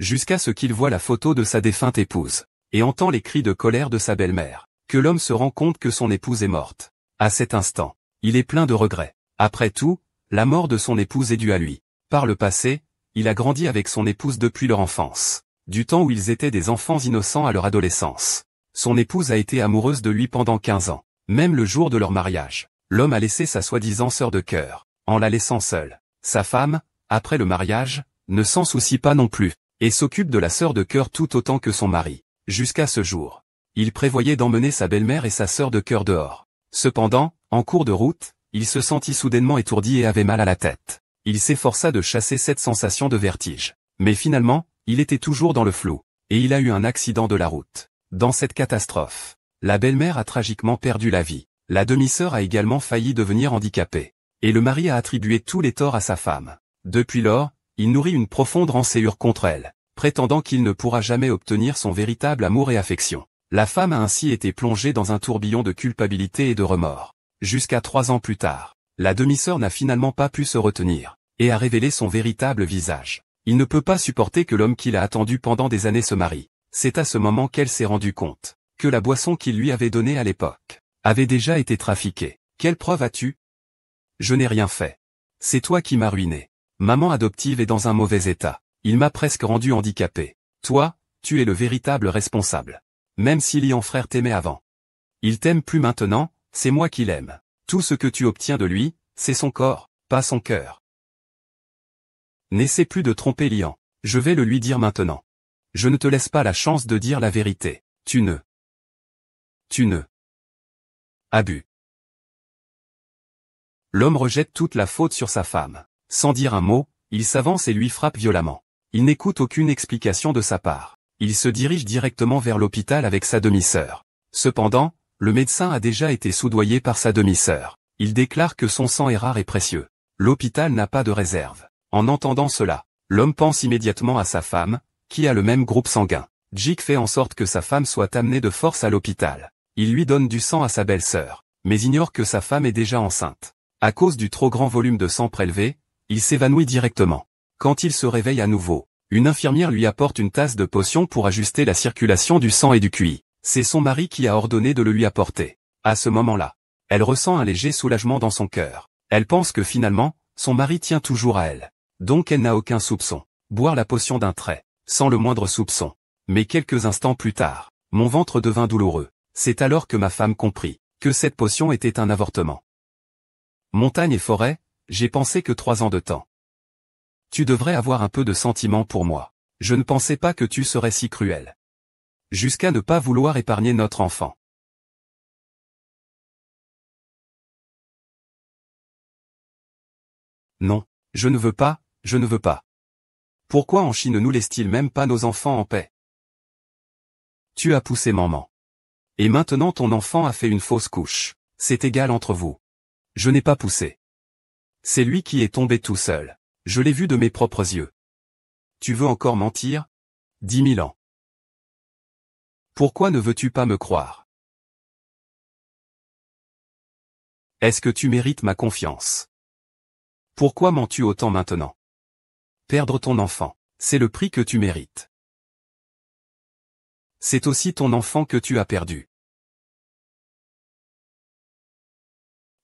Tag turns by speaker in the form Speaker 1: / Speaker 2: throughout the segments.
Speaker 1: jusqu'à ce qu'il voie la photo de sa défunte épouse, et entend les cris de colère de sa belle-mère, que l'homme se rend compte que son épouse est morte. À cet instant, il est plein de regrets. Après tout, la mort de son épouse est due à lui. Par le passé, il a grandi avec son épouse depuis leur enfance, du temps où ils étaient des enfants innocents à leur adolescence. Son épouse a été amoureuse de lui pendant 15 ans. Même le jour de leur mariage, l'homme a laissé sa soi-disant sœur de cœur, en la laissant seule. Sa femme, après le mariage, ne s'en soucie pas non plus, et s'occupe de la sœur de cœur tout autant que son mari. Jusqu'à ce jour, il prévoyait d'emmener sa belle-mère et sa sœur de cœur dehors. Cependant, en cours de route, il se sentit soudainement étourdi et avait mal à la tête. Il s'efforça de chasser cette sensation de vertige. Mais finalement, il était toujours dans le flou, et il a eu un accident de la route. Dans cette catastrophe, la belle-mère a tragiquement perdu la vie. La demi-sœur a également failli devenir handicapée. Et le mari a attribué tous les torts à sa femme. Depuis lors, il nourrit une profonde rancœur contre elle, prétendant qu'il ne pourra jamais obtenir son véritable amour et affection. La femme a ainsi été plongée dans un tourbillon de culpabilité et de remords. Jusqu'à 3 ans plus tard, la demi-sœur n'a finalement pas pu se retenir, et a révélé son véritable visage. Il ne peut pas supporter que l'homme qu'il a attendu pendant des années se marie. C'est à ce moment qu'elle s'est rendue compte que la boisson qu'il lui avait donnée à l'époque avait déjà été trafiquée. Quelle preuve as-tu? Je n'ai rien fait. C'est toi qui m'as ruiné. Maman adoptive est dans un mauvais état. Il m'a presque rendu handicapé. Toi, tu es le véritable responsable. Même si Lian frère t'aimait avant. Il t'aime plus maintenant, c'est moi qui l'aime. Tout ce que tu obtiens de lui, c'est son corps, pas son cœur. N'essaie plus de tromper Lian. Je vais le lui dire maintenant. Je ne te laisse pas la chance de dire la vérité. Tu ne. Abus. L'homme rejette toute la faute sur sa femme. Sans dire un mot, il s'avance et lui frappe violemment. Il n'écoute aucune explication de sa part. Il se dirige directement vers l'hôpital avec sa demi-sœur. Cependant, le médecin a déjà été soudoyé par sa demi-sœur. Il déclare que son sang est rare et précieux. L'hôpital n'a pas de réserve. En entendant cela, l'homme pense immédiatement à sa femme, qui a le même groupe sanguin. Jake fait en sorte que sa femme soit amenée de force à l'hôpital. Il lui donne du sang à sa belle-sœur, mais ignore que sa femme est déjà enceinte. À cause du trop grand volume de sang prélevé, il s'évanouit directement. Quand il se réveille à nouveau, une infirmière lui apporte une tasse de potion pour ajuster la circulation du sang et du QI. C'est son mari qui a ordonné de le lui apporter. À ce moment-là, elle ressent un léger soulagement dans son cœur. Elle pense que finalement, son mari tient toujours à elle. Donc elle n'a aucun soupçon. Boire la potion d'un trait, sans le moindre soupçon. Mais quelques instants plus tard, mon ventre devint douloureux. C'est alors que ma femme comprit que cette potion était un avortement. Montagne et forêt, j'ai pensé que 3 ans de temps. Tu devrais avoir un peu de sentiment pour moi. Je ne pensais pas que tu serais si cruel. Jusqu'à ne pas vouloir épargner notre enfant. Non, je ne veux pas, je ne veux pas. Pourquoi en Chine ne nous laisse-t-il même pas nos enfants en paix? Tu as poussé maman. Et maintenant ton enfant a fait une fausse couche. C'est égal entre vous. Je n'ai pas poussé. C'est lui qui est tombé tout seul. Je l'ai vu de mes propres yeux. Tu veux encore mentir? 10 000 ans. Pourquoi ne veux-tu pas me croire? Est-ce que tu mérites ma confiance? Pourquoi mens-tu autant maintenant? Perdre ton enfant, c'est le prix que tu mérites. C'est aussi ton enfant que tu as perdu.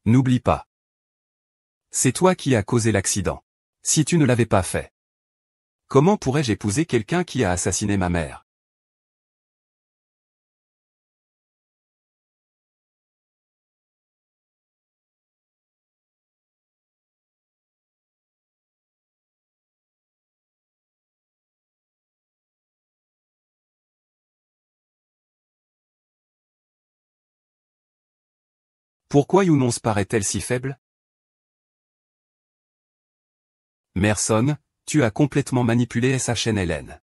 Speaker 1: N'oublie pas. C'est toi qui as causé l'accident. Si tu ne l'avais pas fait, comment pourrais-je épouser quelqu'un qui a assassiné ma mère? Pourquoi Younons paraît-elle si faible? Merson, tu as complètement manipulé SHNLN.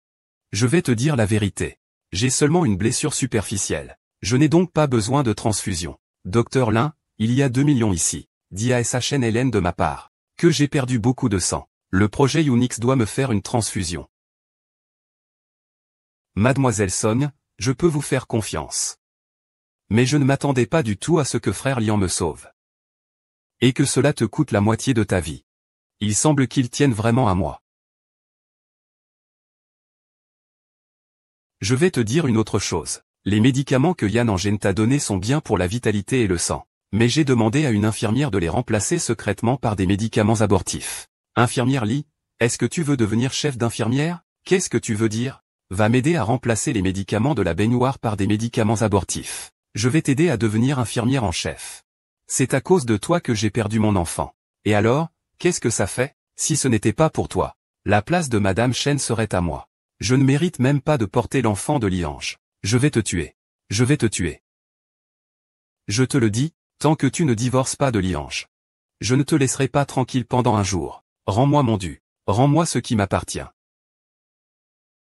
Speaker 1: Je vais te dire la vérité. J'ai seulement une blessure superficielle. Je n'ai donc pas besoin de transfusion. Docteur Lin, il y a 2 millions ici, dit à SHNLN de ma part, que j'ai perdu beaucoup de sang. Le projet Unix doit me faire une transfusion. Mademoiselle Son, je peux vous faire confiance. Mais je ne m'attendais pas du tout à ce que frère Lian me sauve. Et que cela te coûte la moitié de ta vie. Il semble qu'il tienne vraiment à moi. Je vais te dire une autre chose. Les médicaments que Yann Angène t'a donnés sont bien pour la vitalité et le sang. Mais j'ai demandé à une infirmière de les remplacer secrètement par des médicaments abortifs. Infirmière Lee, est-ce que tu veux devenir chef d'infirmière? Qu'est-ce que tu veux dire? Va m'aider à remplacer les médicaments de la baignoire par des médicaments abortifs. Je vais t'aider à devenir infirmière en chef. C'est à cause de toi que j'ai perdu mon enfant. Et alors, qu'est-ce que ça fait? Si ce n'était pas pour toi, la place de Madame Chen serait à moi. Je ne mérite même pas de porter l'enfant de Liange. Je vais te tuer. Je vais te tuer. Je te le dis, tant que tu ne divorces pas de Liange. Je ne te laisserai pas tranquille pendant un jour. Rends-moi mon dû. Rends-moi ce qui m'appartient.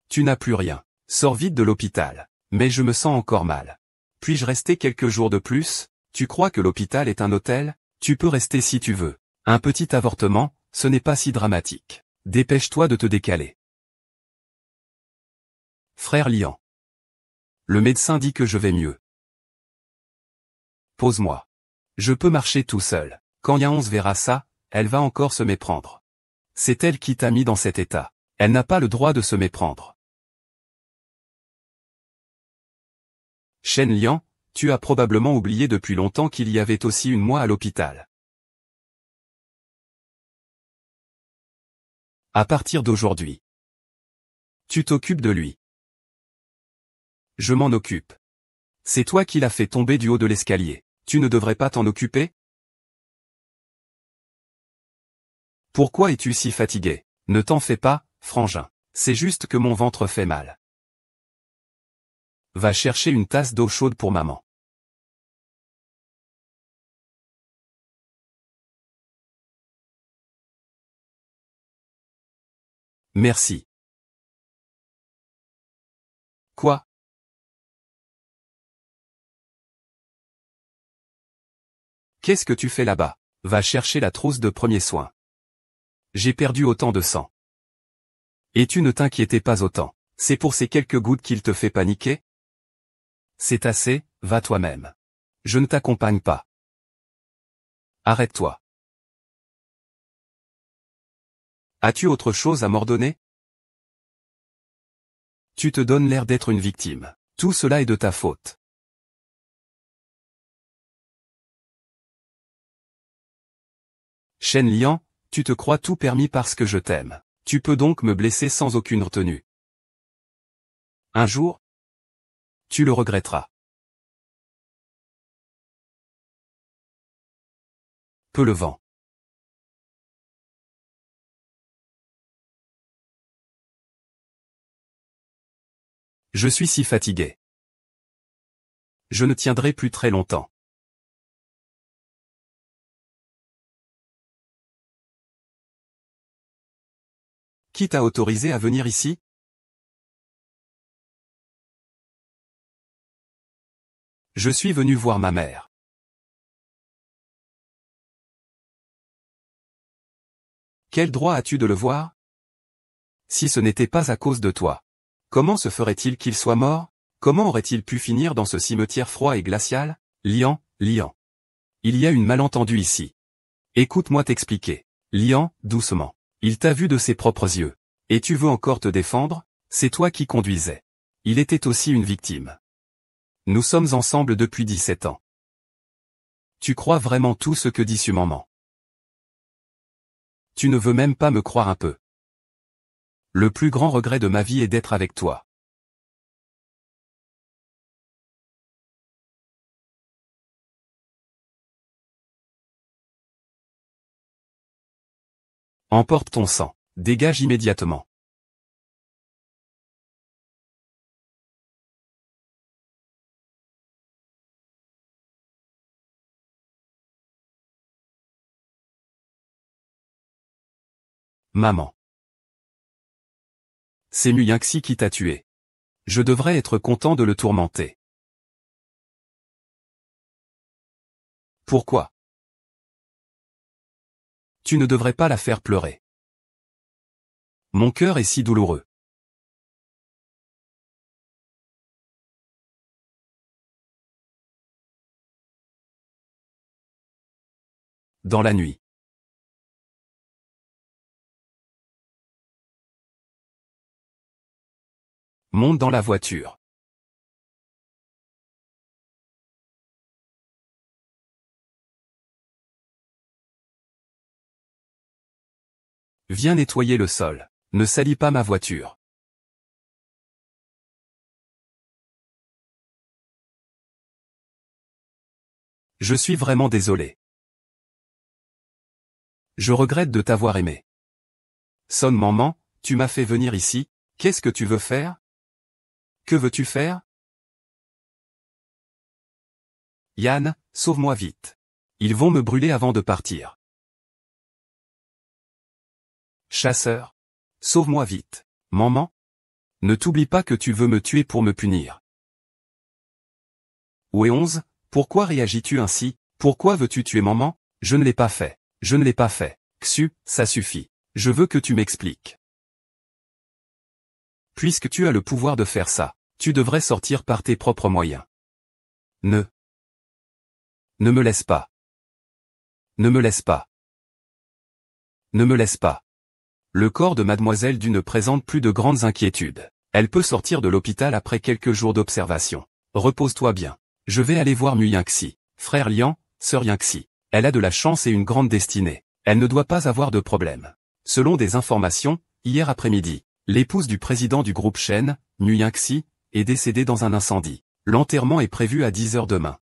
Speaker 1: Tu n'as plus rien. Sors vite de l'hôpital. Mais je me sens encore mal. Puis-je rester quelques jours de plus? Tu crois que l'hôpital est un hôtel? Tu peux rester si tu veux. Un petit avortement, ce n'est pas si dramatique. Dépêche-toi de te décaler. Frère Lian. Le médecin dit que je vais mieux. Pose-moi. Je peux marcher tout seul. Quand Yaonce verra ça, elle va encore se méprendre. C'est elle qui t'a mis dans cet état. Elle n'a pas le droit de se méprendre. Shen Lian, tu as probablement oublié depuis longtemps qu'il y avait aussi une moi à l'hôpital. À partir d'aujourd'hui, tu t'occupes de lui. Je m'en occupe. C'est toi qui l'as fait tomber du haut de l'escalier. Tu ne devrais pas t'en occuper? Pourquoi es-tu si fatigué? Ne t'en fais pas, frangin. C'est juste que mon ventre fait mal. Va chercher une tasse d'eau chaude pour maman. Merci. Quoi? Qu'est-ce que tu fais là-bas? Va chercher la trousse de premiers soins. J'ai perdu autant de sang. Et tu ne t'inquiétais pas autant. C'est pour ces quelques gouttes qu'il te fait paniquer? C'est assez, va toi-même. Je ne t'accompagne pas. Arrête-toi. As-tu autre chose à m'ordonner? Tu te donnes l'air d'être une victime. Tout cela est de ta faute. Shen Lian, tu te crois tout permis parce que je t'aime. Tu peux donc me blesser sans aucune retenue. Un jour, tu le regretteras. Peu le vent. Je suis si fatigué. Je ne tiendrai plus très longtemps. Qui t'a autorisé à venir ici? Je suis venu voir ma mère. Quel droit as-tu de le voir? Si ce n'était pas à cause de toi. Comment se ferait-il qu'il soit mort? Comment aurait-il pu finir dans ce cimetière froid et glacial? Lian, Lian. Il y a une malentendu ici. Écoute-moi t'expliquer. Lian, doucement. Il t'a vu de ses propres yeux. Et tu veux encore te défendre? C'est toi qui conduisais. Il était aussi une victime. Nous sommes ensemble depuis 17 ans. Tu crois vraiment tout ce que dit ce maman? Tu ne veux même pas me croire un peu. Le plus grand regret de ma vie est d'être avec toi. Emporte ton sang. Dégage immédiatement. Maman. C'est Muyanxi qui t'a tué. Je devrais être content de le tourmenter. Pourquoi? Tu ne devrais pas la faire pleurer. Mon cœur est si douloureux. Dans la nuit. Monte dans la voiture. Viens nettoyer le sol. Ne salis pas ma voiture. Je suis vraiment désolé. Je regrette de t'avoir aimé. Son maman, tu m'as fait venir ici, qu'est-ce que tu veux faire? Que veux-tu faire? Yann, sauve-moi vite. Ils vont me brûler avant de partir. Chasseur. Sauve-moi vite. Maman. Ne t'oublie pas que tu veux me tuer pour me punir. Où est 11? Pourquoi réagis-tu ainsi? Pourquoi veux-tu tuer maman? Je ne l'ai pas fait. Je ne l'ai pas fait. Xu, ça suffit. Je veux que tu m'expliques. Puisque tu as le pouvoir de faire ça, tu devrais sortir par tes propres moyens. Ne me laisse pas. Ne me laisse pas. Ne me laisse pas. Le corps de Mademoiselle Du ne présente plus de grandes inquiétudes. Elle peut sortir de l'hôpital après quelques jours d'observation. Repose-toi bien. Je vais aller voir Mu Yingxi, frère Liang, sœur Yingxi. Elle a de la chance et une grande destinée. Elle ne doit pas avoir de problème. Selon des informations, hier après-midi, l'épouse du président du groupe Shen, Mu Yingxi, est décédée dans un incendie. L'enterrement est prévu à 10 heures demain.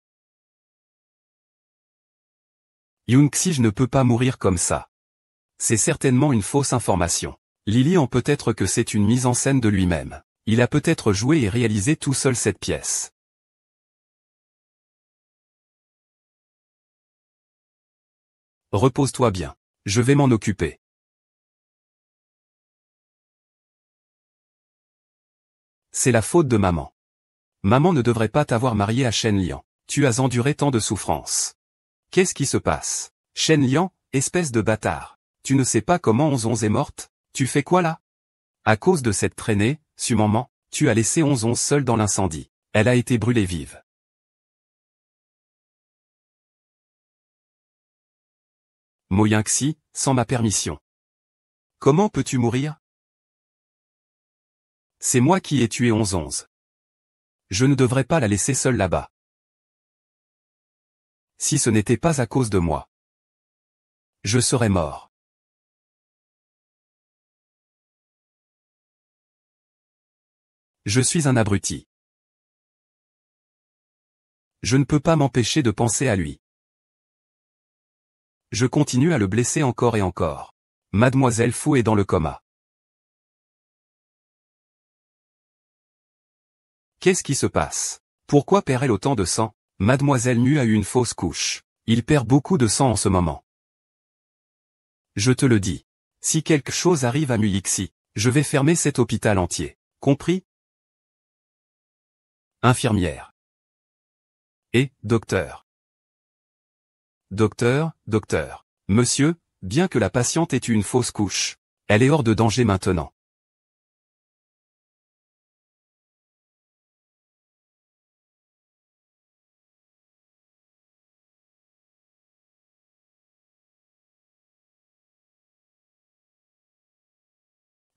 Speaker 1: Yingxi, je ne peux pas mourir comme ça. C'est certainement une fausse information. Lily en peut-être que c'est une mise en scène de lui-même. Il a peut-être joué et réalisé tout seul cette pièce. Repose-toi bien. Je vais m'en occuper. C'est la faute de maman. Maman ne devrait pas t'avoir marié à Shen Liang. Tu as enduré tant de souffrances. Qu'est-ce qui se passe? Shen Liang, espèce de bâtard. Tu ne sais pas comment 11 est morte? Tu fais quoi là? À cause de cette traînée, maman, tu as laissé 11 seule dans l'incendie. Elle a été brûlée vive. Mo Yingxi, sans ma permission. Comment peux-tu mourir? C'est moi qui ai tué 11. Je ne devrais pas la laisser seule là-bas. Si ce n'était pas à cause de moi, je serais mort. Je suis un abruti. Je ne peux pas m'empêcher de penser à lui. Je continue à le blesser encore et encore. Mademoiselle Fu est dans le coma. Qu'est-ce qui se passe? Pourquoi perd-elle autant de sang? Mademoiselle Mu a eu une fausse couche. Il perd beaucoup de sang en ce moment. Je te le dis. Si quelque chose arrive à Mu Yingxi, je vais fermer cet hôpital entier. Compris? Infirmière. Et, docteur. Docteur. Monsieur, bien que la patiente ait eu une fausse couche, elle est hors de danger maintenant.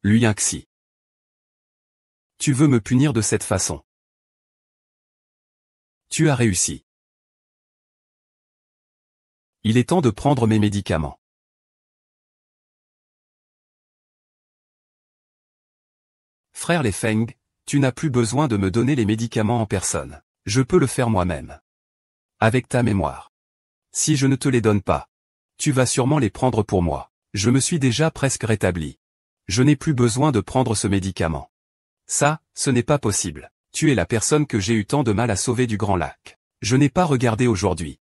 Speaker 1: Lui Yingxi. Tu veux me punir de cette façon. Tu as réussi. Il est temps de prendre mes médicaments. Frère Les Feng, tu n'as plus besoin de me donner les médicaments en personne. Je peux le faire moi-même. Avec ta mémoire. Si je ne te les donne pas, tu vas sûrement les prendre pour moi. Je me suis déjà presque rétabli. Je n'ai plus besoin de prendre ce médicament. Ça, ce n'est pas possible. Tu es la personne que j'ai eu tant de mal à sauver du Grand Lac. Je n'ai pas regardé aujourd'hui.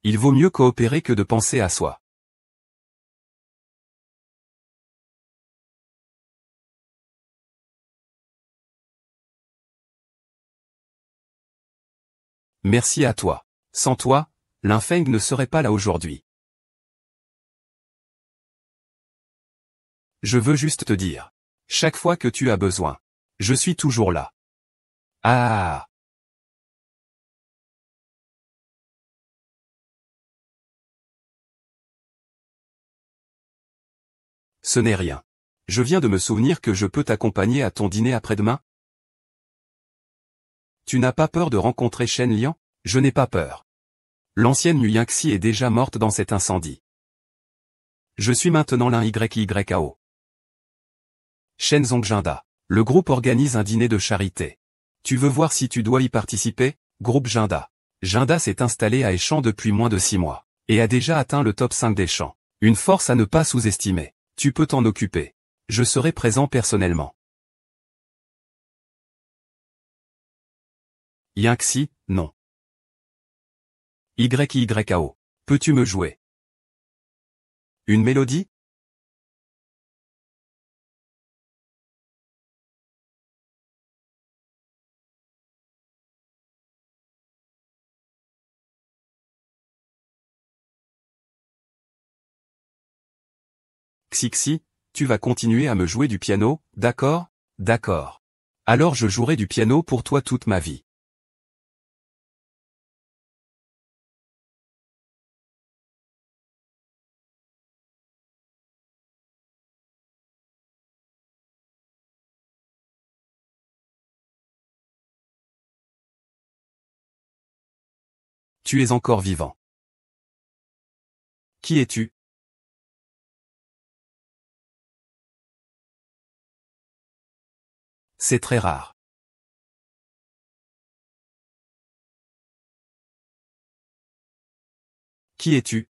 Speaker 1: Il vaut mieux coopérer que de penser à soi. Merci à toi. Sans toi, Linfeng ne serait pas là aujourd'hui. Je veux juste te dire. Chaque fois que tu as besoin, je suis toujours là. Ah. Ce n'est rien. Je viens de me souvenir que je peux t'accompagner à ton dîner après-demain. Tu n'as pas peur de rencontrer Shen Liang? Je n'ai pas peur. L'ancienne Yu Yingxi est déjà morte dans cet incendie. Je suis maintenant l'YYAO. Shen Zongjinda. Le groupe organise un dîner de charité. Tu veux voir si tu dois y participer? Groupe Jinda. Jinda s'est installé à Échamps depuis moins de 6 mois, et a déjà atteint le top 5 d'Échamps. Une force à ne pas sous-estimer. Tu peux t'en occuper. Je serai présent personnellement. Yingxi, non. YYAO. Peux-tu me jouer une mélodie? Xixi, tu vas continuer à me jouer du piano, d'accord? D'accord. Alors je jouerai du piano pour toi toute ma vie. Tu es encore vivant. Qui es-tu? C'est très rare. Qui es-tu?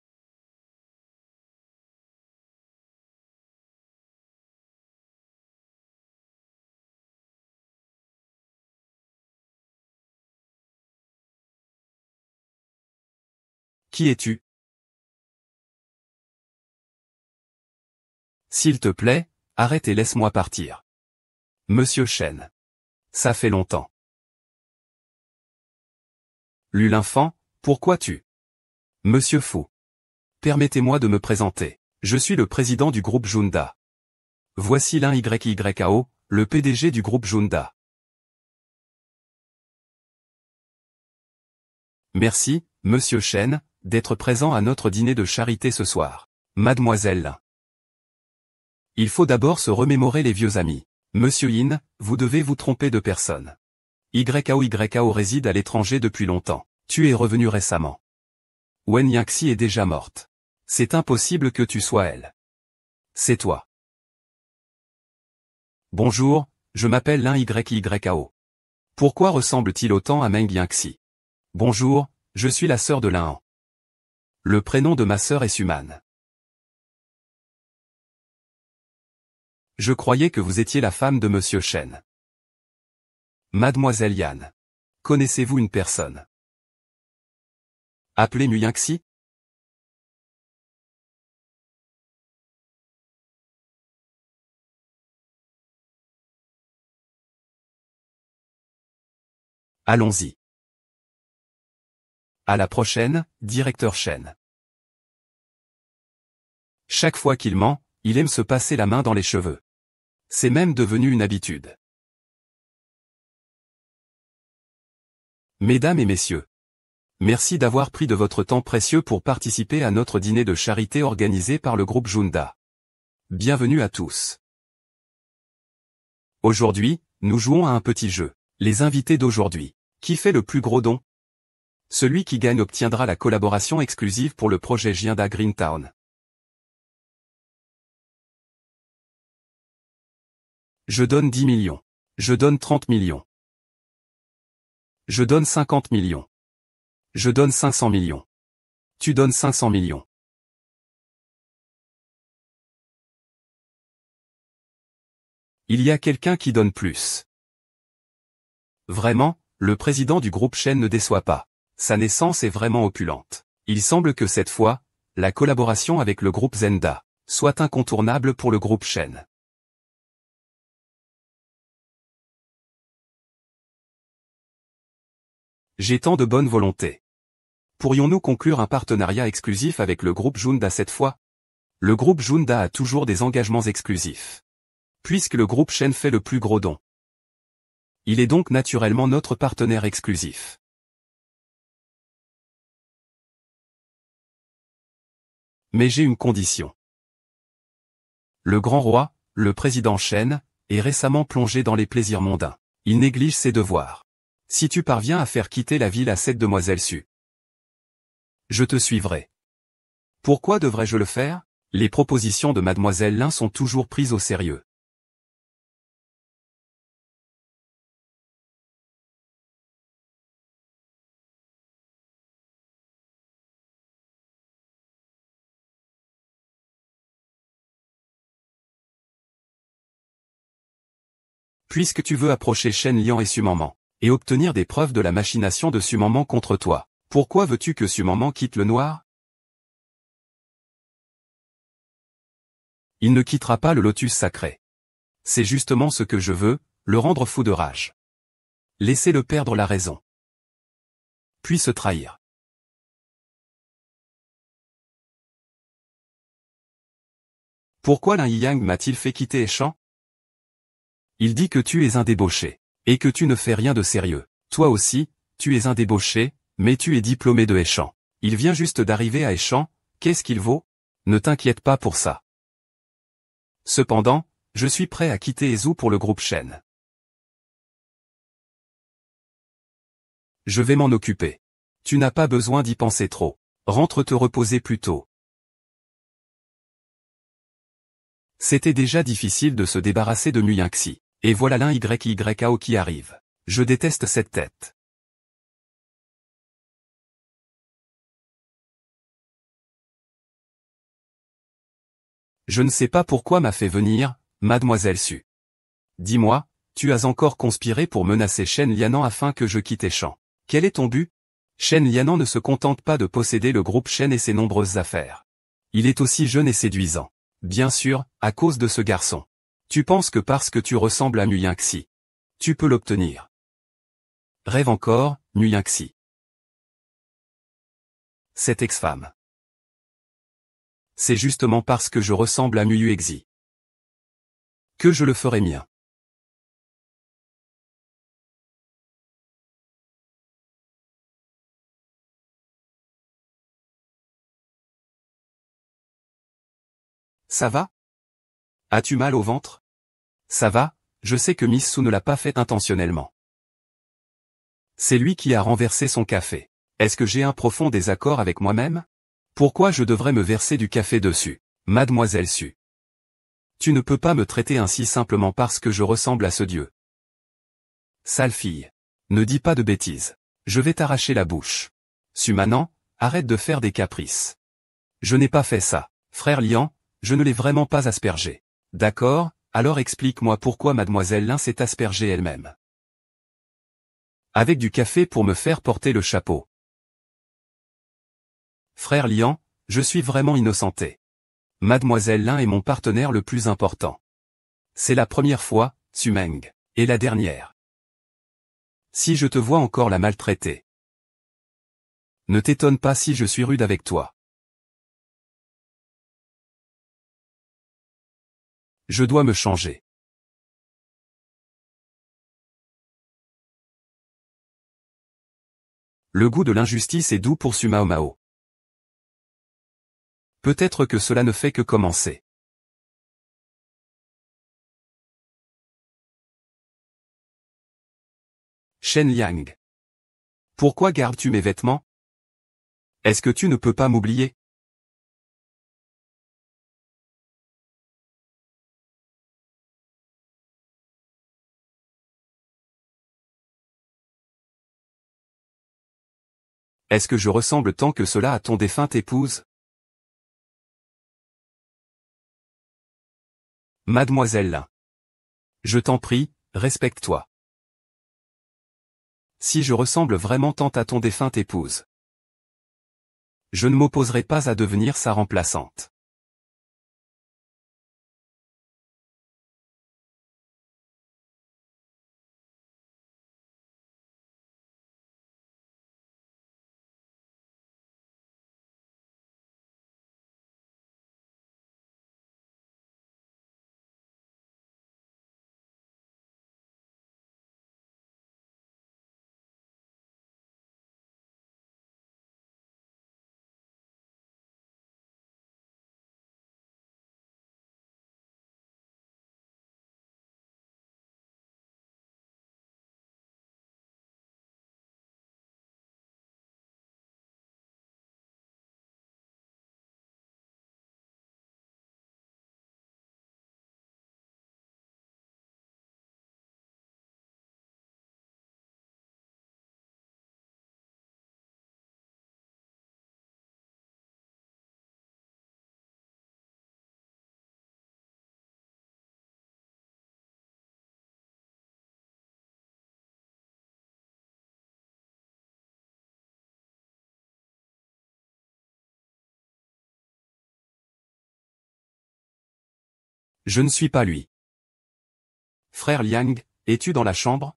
Speaker 1: Qui es-tu? S'il te plaît, arrête et laisse-moi partir. Monsieur Shen. Ça fait longtemps. L'Ul'infant, pourquoi tu? Monsieur Fou. Permettez-moi de me présenter. Je suis le président du groupe Junda. Voici l'YYAO, le PDG du groupe Junda. Merci, Monsieur Shen, d'être présent à notre dîner de charité ce soir. Mademoiselle Lin. Il faut d'abord se remémorer les vieux amis. Monsieur Yin, vous devez vous tromper de personne. YAO réside à l'étranger depuis longtemps. Tu es revenu récemment. Wen Yingxi est déjà morte. C'est impossible que tu sois elle. C'est toi. Bonjour, je m'appelle l'YYAO. Pourquoi ressemble-t-il autant à Meng Yingxi? Bonjour, je suis la sœur de Lin. Le prénom de ma sœur est Suman. Je croyais que vous étiez la femme de Monsieur Shen. Mademoiselle Yan. Connaissez-vous une personne? Appelée Yu Yingxi? Allons-y. À la prochaine, directeur Shen. Chaque fois qu'il ment, il aime se passer la main dans les cheveux. C'est même devenu une habitude. Mesdames et messieurs, merci d'avoir pris de votre temps précieux pour participer à notre dîner de charité organisé par le groupe Junda. Bienvenue à tous. Aujourd'hui, nous jouons à un petit jeu. Les invités d'aujourd'hui. Qui fait le plus gros don? Celui qui gagne obtiendra la collaboration exclusive pour le projet Jinda Greentown. Je donne 10 millions. Je donne 30 millions. Je donne 50 millions. Je donne 500 millions. Tu donnes 500 millions. Il y a quelqu'un qui donne plus. Vraiment, le président du groupe Shen ne déçoit pas. Sa naissance est vraiment opulente. Il semble que cette fois, la collaboration avec le groupe Zenda soit incontournable pour le groupe Shen. J'ai tant de bonne volonté. Pourrions-nous conclure un partenariat exclusif avec le groupe Junda cette fois? Le groupe Junda a toujours des engagements exclusifs. Puisque le groupe Shen fait le plus gros don. Il est donc naturellement notre partenaire exclusif. Mais j'ai une condition. Le grand roi, le président Shen, est récemment plongé dans les plaisirs mondains. Il néglige ses devoirs. Si tu parviens à faire quitter la ville à cette demoiselle Su, je te suivrai. Pourquoi devrais-je le faire? Les propositions de mademoiselle Lin sont toujours prises au sérieux. Puisque tu veux approcher Shen Liang et Sumaman, et obtenir des preuves de la machination de Sumaman contre toi, pourquoi veux-tu que Sumaman quitte le noir? Il ne quittera pas le lotus sacré. C'est justement ce que je veux, le rendre fou de rage. Laissez-le perdre la raison. Puis se trahir. Pourquoi Lin Yiyang m'a-t-il fait quitter Eshan? Il dit que tu es un débauché, et que tu ne fais rien de sérieux. Toi aussi, tu es un débauché, mais tu es diplômé de Eshan. Il vient juste d'arriver à Eshan, qu'est-ce qu'il vaut? Ne t'inquiète pas pour ça. Cependant, je suis prêt à quitter Ezu pour le groupe Shen. Je vais m'en occuper. Tu n'as pas besoin d'y penser trop. Rentre te reposer plus tôt. C'était déjà difficile de se débarrasser de Muyingxi. Et voilà l'un YYAO qui arrive. Je déteste cette tête. Je ne sais pas pourquoi m'a fait venir, mademoiselle Su. Dis-moi, tu as encore conspiré pour menacer Shen Lianan afin que je quitte Eshan. Quel est ton but? Shen Lianan ne se contente pas de posséder le groupe Shen et ses nombreuses affaires. Il est aussi jeune et séduisant. Bien sûr, à cause de ce garçon. Tu penses que parce que tu ressembles à Muyingxi, tu peux l'obtenir. Rêve encore, Muyingxi. Cette ex-femme. C'est justement parce que je ressemble à Muyuexi que je le ferai mien. Ça va? As-tu mal au ventre? Ça va, je sais que Miss Su ne l'a pas fait intentionnellement. C'est lui qui a renversé son café. Est-ce que j'ai un profond désaccord avec moi-même? Pourquoi je devrais me verser du café dessus? Mademoiselle Su. Tu ne peux pas me traiter ainsi simplement parce que je ressemble à ce dieu. Sale fille. Ne dis pas de bêtises. Je vais t'arracher la bouche. Su maintenant, arrête de faire des caprices. Je n'ai pas fait ça. Frère Lian, je ne l'ai vraiment pas aspergé. D'accord, alors explique-moi pourquoi mademoiselle Lin s'est aspergée elle-même. Avec du café pour me faire porter le chapeau. Frère Lian, je suis vraiment innocenté. Mademoiselle Lin est mon partenaire le plus important. C'est la première fois, Sumeng, et la dernière. Si je te vois encore la maltraiter. Ne t'étonne pas si je suis rude avec toi. Je dois me changer. Le goût de l'injustice est doux pour Sumao Mao. Peut-être que cela ne fait que commencer. Shen Liang. Pourquoi gardes-tu mes vêtements? Est-ce que tu ne peux pas m'oublier? Est-ce que je ressemble tant que cela à ton défunte épouse? Mademoiselle Lin. Je t'en prie, respecte-toi. Si je ressemble vraiment tant à ton défunte épouse, je ne m'opposerai pas à devenir sa remplaçante. Je ne suis pas lui. Frère Liang, es-tu dans la chambre?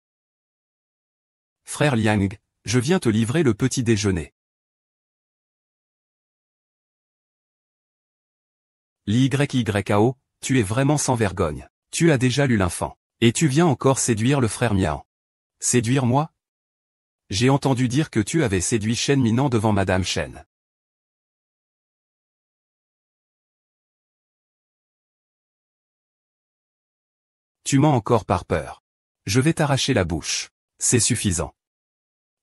Speaker 1: Frère Liang, je viens te livrer le petit déjeuner. L'YYKO, tu es vraiment sans vergogne. Tu as déjà lu l'enfant. Et tu viens encore séduire le frère Mian. Séduire moi? J'ai entendu dire que tu avais séduit Shen Minant devant Madame Shen. Tu mens encore par peur. Je vais t'arracher la bouche. C'est suffisant.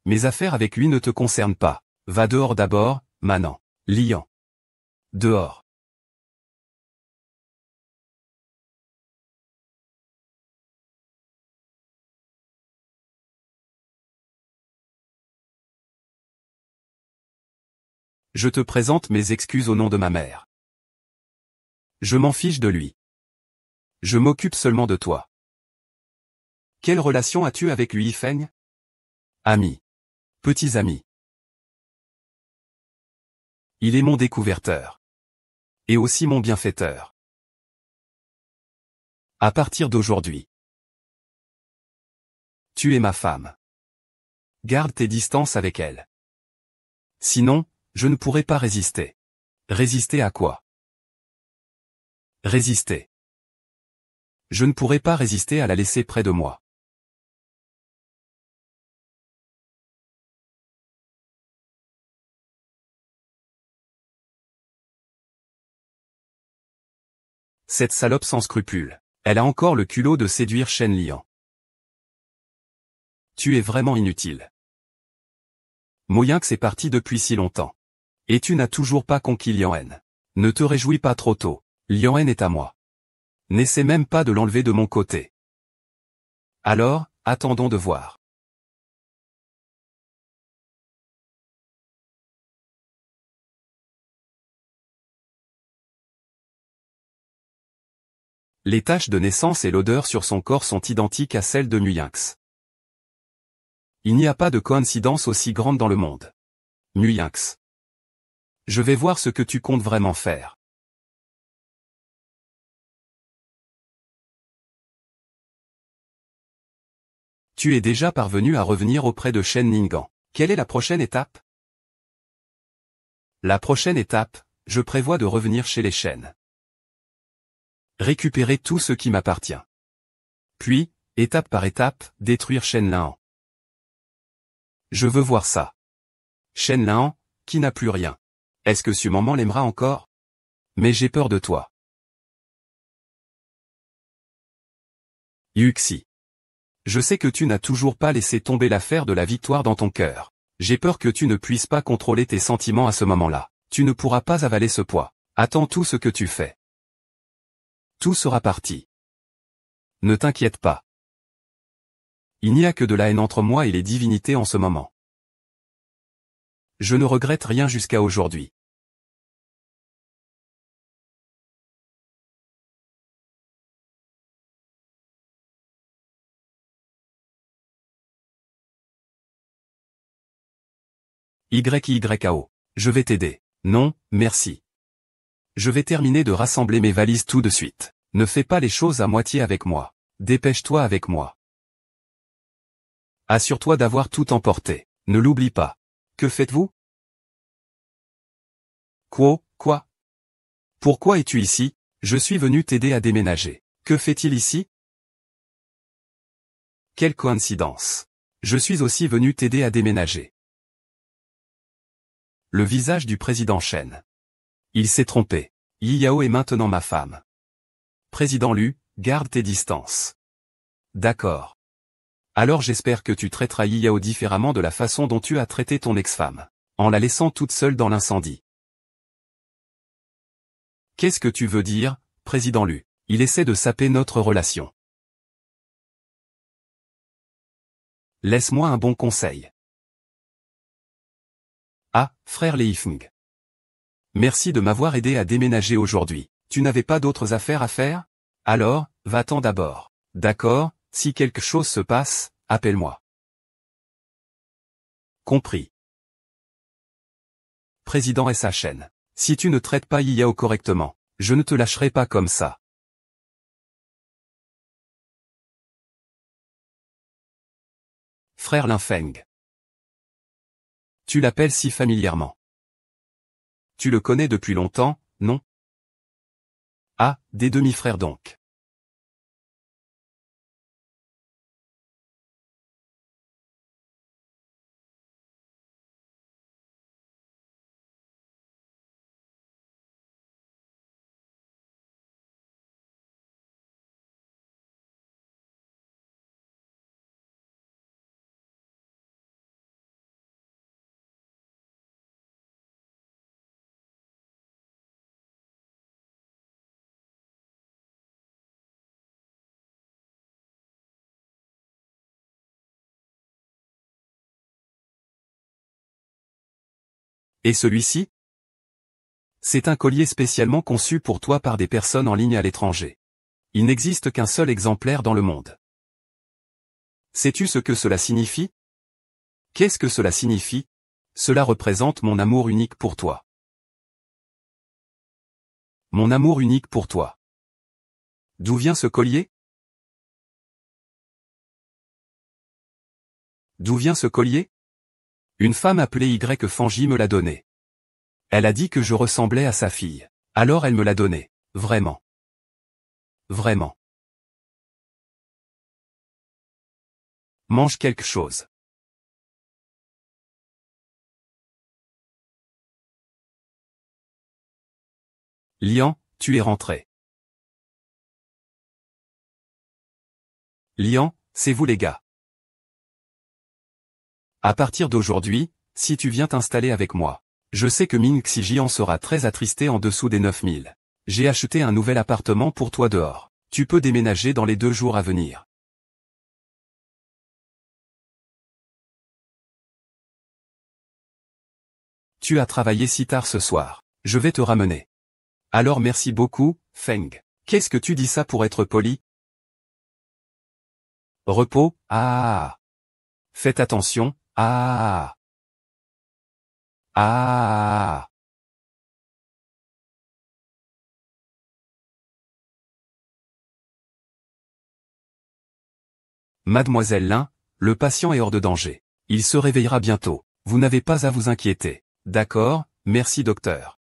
Speaker 1: Mes affaires avec lui ne te concernent pas. Va dehors d'abord, Manan. Lian. Dehors. Je te présente mes excuses au nom de ma mère. Je m'en fiche de lui. Je m'occupe seulement de toi. Quelle relation as-tu avec lui, Feng? Amis. Petits amis. Il est mon découverteur. Et aussi mon bienfaiteur. À partir d'aujourd'hui. Tu es ma femme. Garde tes distances avec elle. Sinon, je ne pourrai pas résister. Résister à quoi? Résister. Je ne pourrai pas résister à la laisser près de moi. Cette salope sans scrupules. Elle a encore le culot de séduire Shen Lian. Tu es vraiment inutile. Moyinx est parti depuis si longtemps. Et tu n'as toujours pas conquis Lian. Ne te réjouis pas trop tôt. Lian est à moi. N'essaie même pas de l'enlever de mon côté. Alors, attendons de voir. Les taches de naissance et l'odeur sur son corps sont identiques à celles de Muyinx. Il n'y a pas de coïncidence aussi grande dans le monde. Muyinx. Je vais voir ce que tu comptes vraiment faire. Tu es déjà parvenu à revenir auprès de Shen Ningguang. Quelle est la prochaine étape? La prochaine étape, je prévois de revenir chez les Shen. Récupérer tout ce qui m'appartient. Puis, étape par étape, détruire Shen Lian. Je veux voir ça. Shen Lian, qui n'a plus rien. Est-ce que Su Maman l'aimera encore? Mais j'ai peur de toi. Yuxi. Je sais que tu n'as toujours pas laissé tomber l'affaire de la victoire dans ton cœur. J'ai peur que tu ne puisses pas contrôler tes sentiments à ce moment-là. Tu ne pourras pas avaler ce poids. Attends tout ce que tu fais. Tout sera parti. Ne t'inquiète pas. Il n'y a que de la haine entre moi et les divinités en ce moment. Je ne regrette rien jusqu'à aujourd'hui. YYKO. Je vais t'aider. Non, merci. Je vais terminer de rassembler mes valises tout de suite. Ne fais pas les choses à moitié avec moi. Dépêche-toi avec moi. Assure-toi d'avoir tout emporté. Ne l'oublie pas. Que faites-vous? Quoi? Pourquoi es-tu ici? Je suis venu t'aider à déménager. Que fait-il ici? Quelle coïncidence. Je suis aussi venu t'aider à déménager. Le visage du président Shen. Il s'est trompé. Yi Yao est maintenant ma femme. Président Lu, garde tes distances. D'accord. Alors j'espère que tu traiteras Yi Yao différemment de la façon dont tu as traité ton ex-femme. En la laissant toute seule dans l'incendie. Qu'est-ce que tu veux dire, président Lu? Il essaie de saper notre relation. Laisse-moi un bon conseil. Ah, frère Leifeng. Merci de m'avoir aidé à déménager aujourd'hui. Tu n'avais pas d'autres affaires à faire? Alors, va-t'en d'abord. D'accord, si quelque chose se passe, appelle-moi. Compris. Président SHN. Si tu ne traites pas Yi Yao correctement, je ne te lâcherai pas comme ça. Frère Lin Feng. Tu l'appelles si familièrement. Tu le connais depuis longtemps, non? Ah, des demi-frères donc. Et celui-ci? C'est un collier spécialement conçu pour toi par des personnes en ligne à l'étranger. Il n'existe qu'un seul exemplaire dans le monde. Sais-tu ce que cela signifie? Qu'est-ce que cela signifie? Cela représente mon amour unique pour toi. Mon amour unique pour toi. D'où vient ce collier? D'où vient ce collier? Une femme appelée Y Fangi me l'a donné. Elle a dit que je ressemblais à sa fille. Alors elle me l'a donné. Vraiment. Vraiment. Mange quelque chose. Lian, tu es rentré. Lian, c'est vous les gars. À partir d'aujourd'hui, si tu viens t'installer avec moi, je sais que Ming Xijian sera très attristé en dessous des 9000. J'ai acheté un nouvel appartement pour toi dehors. Tu peux déménager dans les 2 jours à venir. Tu as travaillé si tard ce soir. Je vais te ramener. Alors merci beaucoup, Feng. Qu'est-ce que tu dis ça pour être poli? Repos, ah. Faites attention, ah. Ah. Mademoiselle Lin, le patient est hors de danger. Il se réveillera bientôt. Vous n'avez pas à vous inquiéter. D'accord, merci docteur.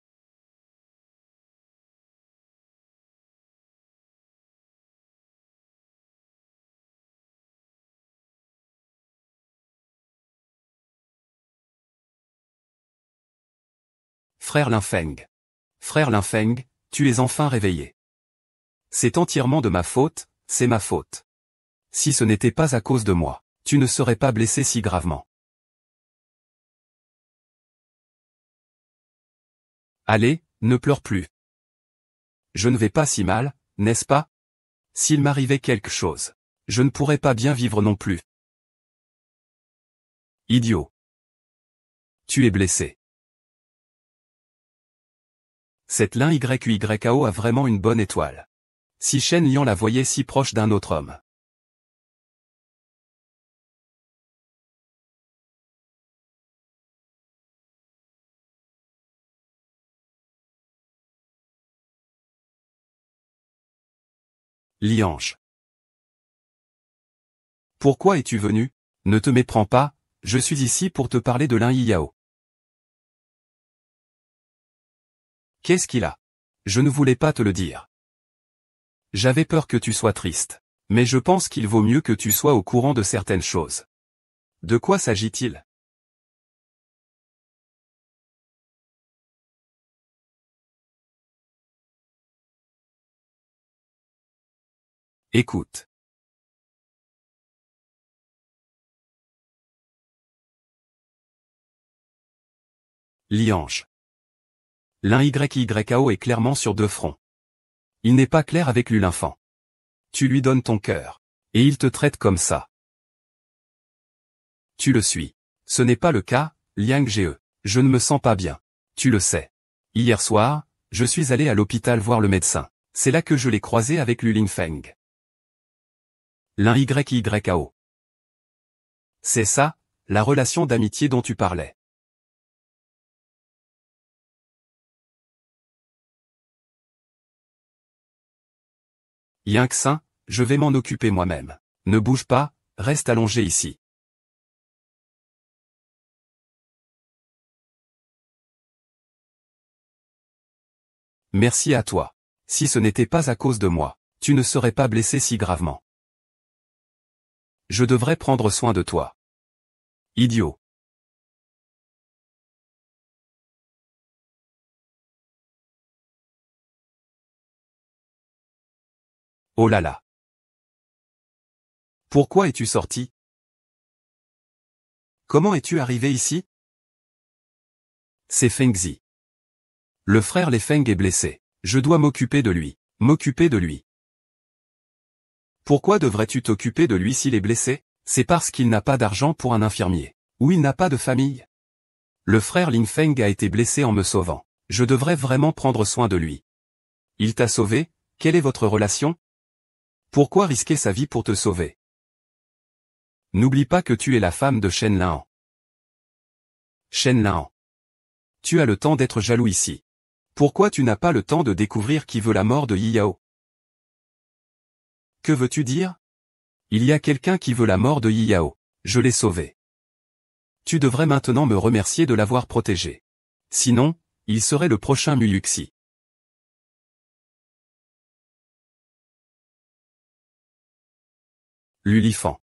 Speaker 1: Frère Lin Feng. Frère Lin Feng, tu es enfin réveillé. C'est entièrement de ma faute, c'est ma faute. Si ce n'était pas à cause de moi, tu ne serais pas blessé si gravement. Allez, ne pleure plus. Je ne vais pas si mal, n'est-ce pas? S'il m'arrivait quelque chose, je ne pourrais pas bien vivre non plus. Idiot. Tu es blessé. Cette Lin YUYAO a vraiment une bonne étoile. Si Shen Liang la voyait si proche d'un autre homme. Liange. Pourquoi es-tu venu? Ne te méprends pas, je suis ici pour te parler de Lin Yiyao. Qu'est-ce qu'il a? Je ne voulais pas te le dire. J'avais peur que tu sois triste. Mais je pense qu'il vaut mieux que tu sois au courant de certaines choses. De quoi s'agit-il? Écoute. Liange. L'un YYAO est clairement sur 2 fronts. Il n'est pas clair avec lui l'enfant. Tu lui donnes ton cœur. Et il te traite comme ça. Tu le suis. Ce n'est pas le cas, Liang Ge. Je ne me sens pas bien. Tu le sais. Hier soir, je suis allé à l'hôpital voir le médecin. C'est là que je l'ai croisé avec Lu Lingfeng. L'un YYAO. C'est ça, la relation d'amitié dont tu parlais. Yingxin, je vais m'en occuper moi-même. Ne bouge pas, reste allongé ici. Merci à toi. Si ce n'était pas à cause de moi, tu ne serais pas blessé si gravement. Je devrais prendre soin de toi. Idiot. Oh là là. Pourquoi es-tu sorti? Comment es-tu arrivé ici? C'est Fengzi. Le frère Les Feng est blessé. Je dois m'occuper de lui. M'occuper de lui. Pourquoi devrais-tu t'occuper de lui s'il est blessé? C'est parce qu'il n'a pas d'argent pour un infirmier. Ou il n'a pas de famille. Le frère Lin Feng a été blessé en me sauvant. Je devrais vraiment prendre soin de lui. Il t'a sauvé? Quelle est votre relation? Pourquoi risquer sa vie pour te sauver? N'oublie pas que tu es la femme de Shen Lan. Shen Lan. Tu as le temps d'être jaloux ici. Pourquoi tu n'as pas le temps de découvrir qui veut la mort de Yi Yao? Que veux-tu dire? Il y a quelqu'un qui veut la mort de Yi Yao. Je l'ai sauvé. Tu devrais maintenant me remercier de l'avoir protégé. Sinon, il serait le prochain Muyuxi. Lulifan.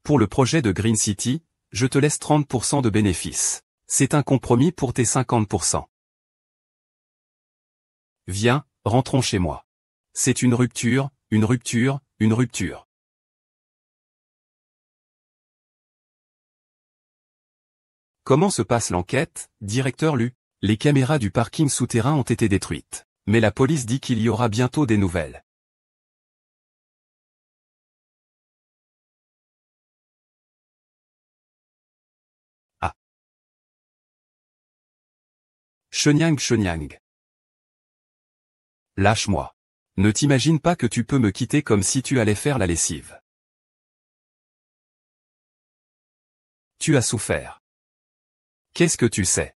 Speaker 1: Pour le projet de Green City, je te laisse 30% de bénéfices. C'est un compromis pour tes 50%. Viens, rentrons chez moi. C'est une rupture, une rupture, une rupture. Comment se passe l'enquête, directeur Lu? Les caméras du parking souterrain ont été détruites. Mais la police dit qu'il y aura bientôt des nouvelles. Ah. Shenyang Shenyang. Lâche-moi. Ne t'imagine pas que tu peux me quitter comme si tu allais faire la lessive. Tu as souffert. Qu'est-ce que tu sais?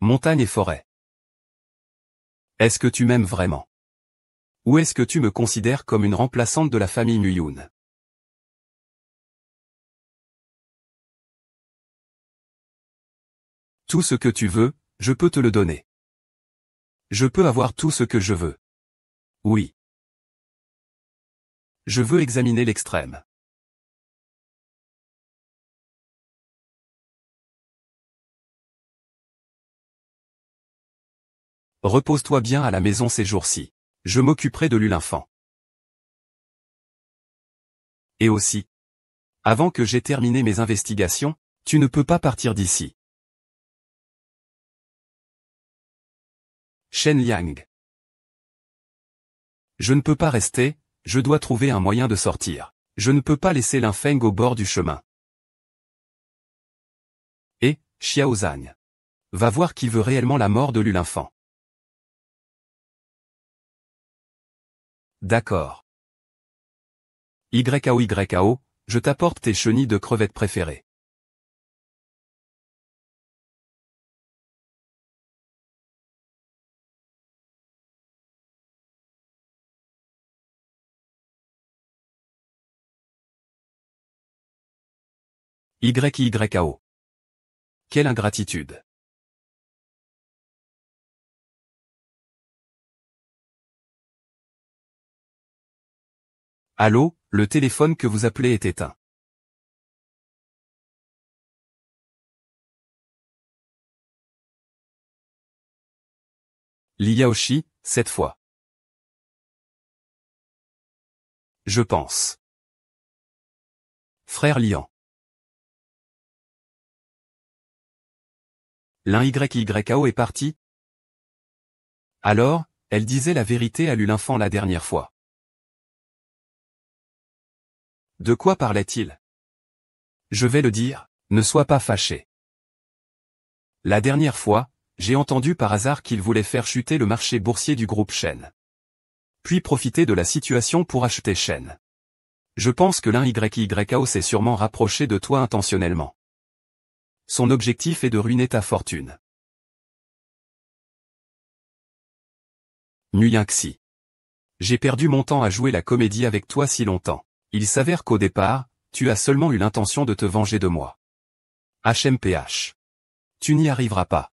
Speaker 1: Montagne et forêt. Est-ce que tu m'aimes vraiment? Ou est-ce que tu me considères comme une remplaçante de la famille Nguyen? Tout ce que tu veux, je peux te le donner. Je peux avoir tout ce que je veux. Oui. Je veux examiner l'extrême. Repose-toi bien à la maison ces jours-ci. Je m'occuperai de l'enfant. Et aussi. Avant que j'aie terminé mes investigations, tu ne peux pas partir d'ici. Shen Liang. Je ne peux pas rester, je dois trouver un moyen de sortir. Je ne peux pas laisser Lin Feng au bord du chemin. Et, Xiao Zhang. Va voir qui veut réellement la mort de l'enfant. D'accord. YAO, je t'apporte tes chenilles de crevettes préférées. YAO. Quelle ingratitude. Allô, le téléphone que vous appelez est éteint. Li Yaoshi, cette fois. Je pense. Frère Lian. L'un YAO est parti? Alors, elle disait la vérité à l'enfant la dernière fois. De quoi parlait-il? Je vais le dire, ne sois pas fâché. La dernière fois, j'ai entendu par hasard qu'il voulait faire chuter le marché boursier du groupe Shen. Puis profiter de la situation pour acheter Shen. Je pense que l'un YAO s'est sûrement rapproché de toi intentionnellement. Son objectif est de ruiner ta fortune. Nguyen-Xi. J'ai perdu mon temps à jouer la comédie avec toi si longtemps. Il s'avère qu'au départ, tu as seulement eu l'intention de te venger de moi. HMPH. Tu n'y arriveras pas.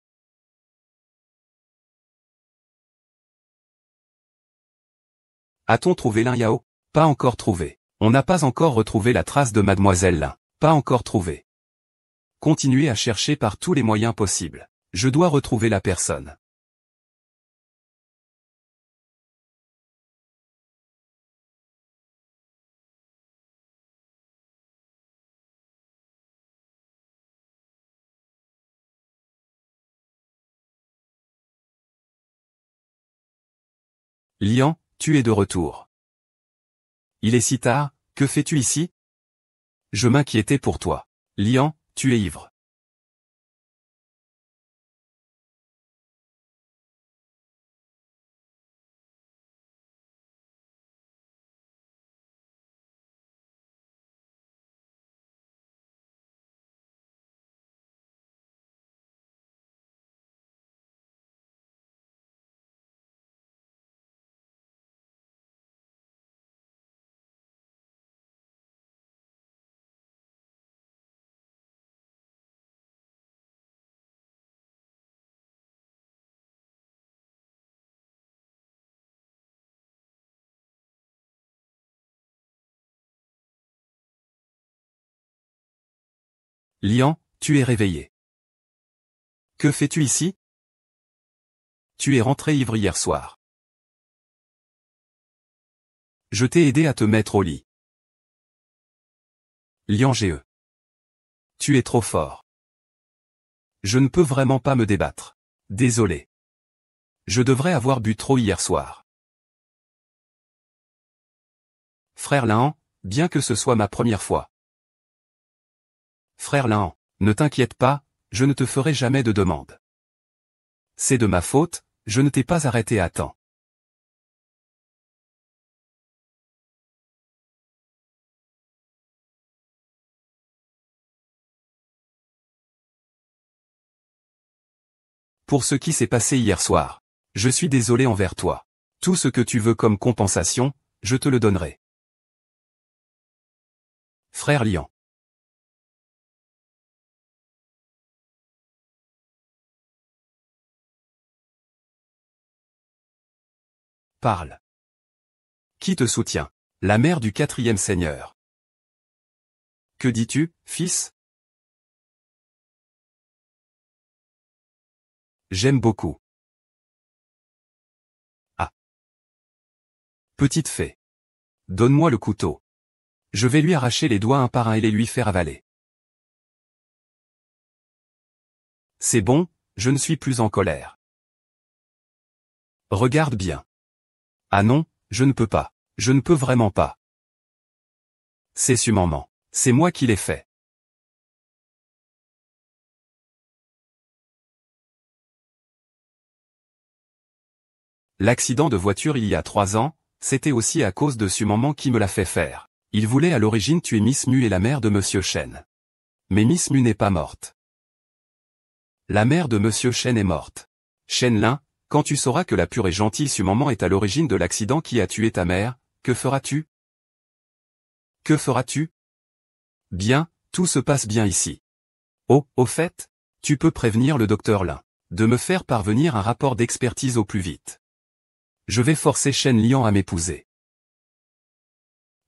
Speaker 1: A-t-on trouvé Lin Yao? Pas encore trouvé. On n'a pas encore retrouvé la trace de Mademoiselle Lin. Pas encore trouvé. Continuez à chercher par tous les moyens possibles. Je dois retrouver la personne. Lian, tu es de retour. Il est si tard, que fais-tu ici? Je m'inquiétais pour toi. Lian, tu es ivre. Lian, tu es réveillé. Que fais-tu ici? Tu es rentré ivre hier soir. Je t'ai aidé à te mettre au lit. Lian GE. Tu es trop fort. Je ne peux vraiment pas me débattre. Désolé. Je devrais avoir bu trop hier soir. Frère Lian, bien que ce soit ma première fois. Frère Lian, ne t'inquiète pas, je ne te ferai jamais de demande. C'est de ma faute, je ne t'ai pas arrêté à temps. Pour ce qui s'est passé hier soir. Je suis désolé envers toi. Tout ce que tu veux comme compensation, je te le donnerai. Frère Lian. Parle. Qui te soutient? La mère du 4e seigneur. Que dis-tu, fils? J'aime beaucoup. Ah. Petite fée. Donne-moi le couteau. Je vais lui arracher les doigts un par un et les lui faire avaler. C'est bon, je ne suis plus en colère. Regarde bien. Ah non, je ne peux pas. Je ne peux vraiment pas. C'est sûrement. C'est moi qui l'ai fait. L'accident de voiture il y a 3 ans, c'était aussi à cause de ce moment qui me l'a fait faire. Il voulait à l'origine tuer Miss Mu et la mère de Monsieur Shen. Mais Miss Mu n'est pas morte. La mère de Monsieur Shen est morte. Shen Lin, quand tu sauras que la pure et gentille Su-maman est à l'origine de l'accident qui a tué ta mère, que feras-tu? Que feras-tu? Bien, tout se passe bien ici. Oh, au fait, tu peux prévenir le docteur Lin de me faire parvenir un rapport d'expertise au plus vite. Je vais forcer Shen Lian à m'épouser.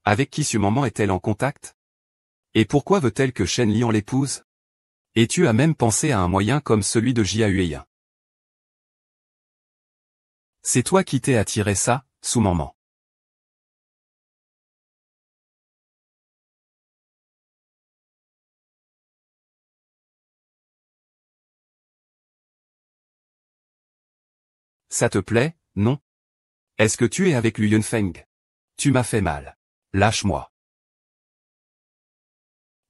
Speaker 1: Avec qui Su-maman est-elle en contact? Et pourquoi veut-elle que Shen Lian l'épouse? Et tu as même pensé à un moyen comme celui de Jia Huiyan. C'est toi qui t'es attiré ça, Su-maman. Ça te plaît, non? Est-ce que tu es avec Lu Yunfeng? Tu m'as fait mal. Lâche-moi.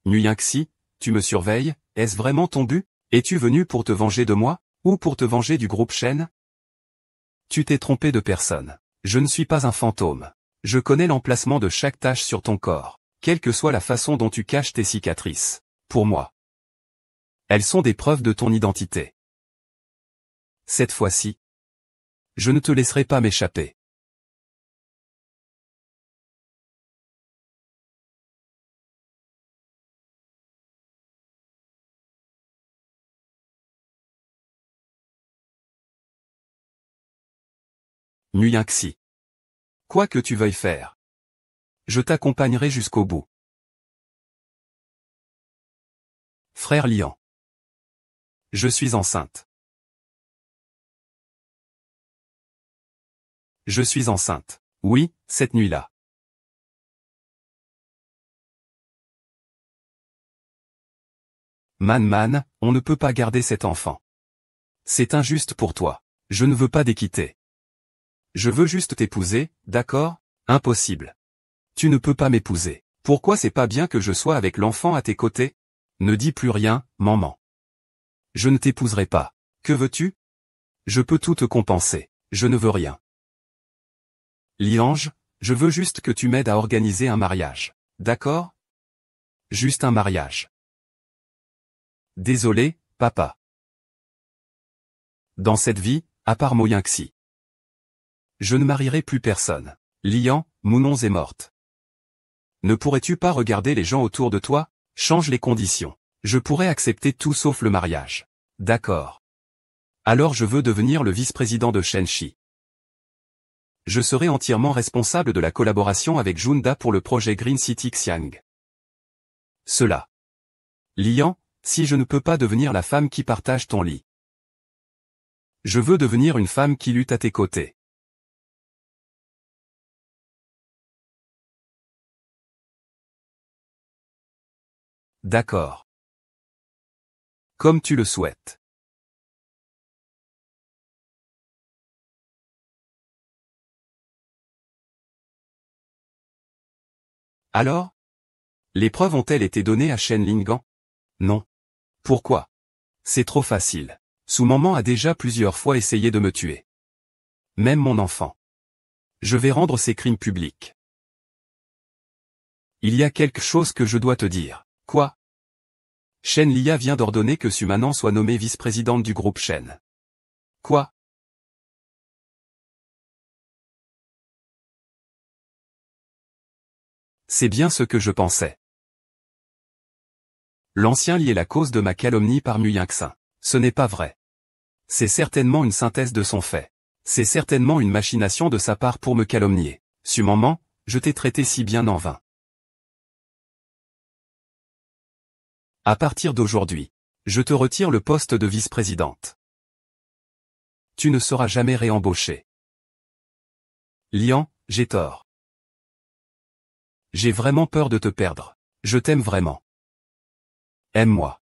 Speaker 1: Nguyen-Xi, tu me surveilles, est-ce vraiment ton but? Es-tu venu pour te venger de moi, ou pour te venger du groupe Shen? Tu t'es trompé de personne. Je ne suis pas un fantôme. Je connais l'emplacement de chaque tache sur ton corps, quelle que soit la façon dont tu caches tes cicatrices. Pour moi, elles sont des preuves de ton identité. Cette fois-ci, je ne te laisserai pas m'échapper. Nguyen-Xi. Quoi que tu veuilles faire. Je t'accompagnerai jusqu'au bout. Frère Lian. Je suis enceinte. Je suis enceinte. Oui, cette nuit-là. Man, on ne peut pas garder cet enfant. C'est injuste pour toi. Je ne veux pas d'équité. Je veux juste t'épouser, d'accord? Impossible. Tu ne peux pas m'épouser. Pourquoi c'est pas bien que je sois avec l'enfant à tes côtés? Ne dis plus rien, maman. Je ne t'épouserai pas. Que veux-tu? Je peux tout te compenser. Je ne veux rien. Liange, je veux juste que tu m'aides à organiser un mariage. D'accord? Juste un mariage. Désolé, papa. Dans cette vie, à part Nguyen-Xi. Je ne marierai plus personne. Lian, Mounons est morte. Ne pourrais-tu pas regarder les gens autour de toi? Change les conditions. Je pourrais accepter tout sauf le mariage. D'accord. Alors je veux devenir le vice-président de Shenxi. Je serai entièrement responsable de la collaboration avec Junda pour le projet Green City Xiang. Cela. Lian, si je ne peux pas devenir la femme qui partage ton lit. Je veux devenir une femme qui lutte à tes côtés. D'accord. Comme tu le souhaites. Alors? Les preuves ont-elles été données à Shen Lingang? Non. Pourquoi? C'est trop facile. Sous-maman a déjà plusieurs fois essayé de me tuer. Même mon enfant. Je vais rendre ces crimes publics. Il y a quelque chose que je dois te dire. Quoi? Shen Lia vient d'ordonner que Sumanan soit nommée vice-présidente du groupe Shen. Quoi? C'est bien ce que je pensais. L'ancien Li est la cause de ma calomnie par Nguyen-Xi. Ce n'est pas vrai. C'est certainement une synthèse de son fait. C'est certainement une machination de sa part pour me calomnier. Sumaman, je t'ai traité si bien en vain. À partir d'aujourd'hui, je te retire le poste de vice-présidente. Tu ne seras jamais réembauché. Lian, j'ai tort. J'ai vraiment peur de te perdre. Je t'aime vraiment. Aime-moi.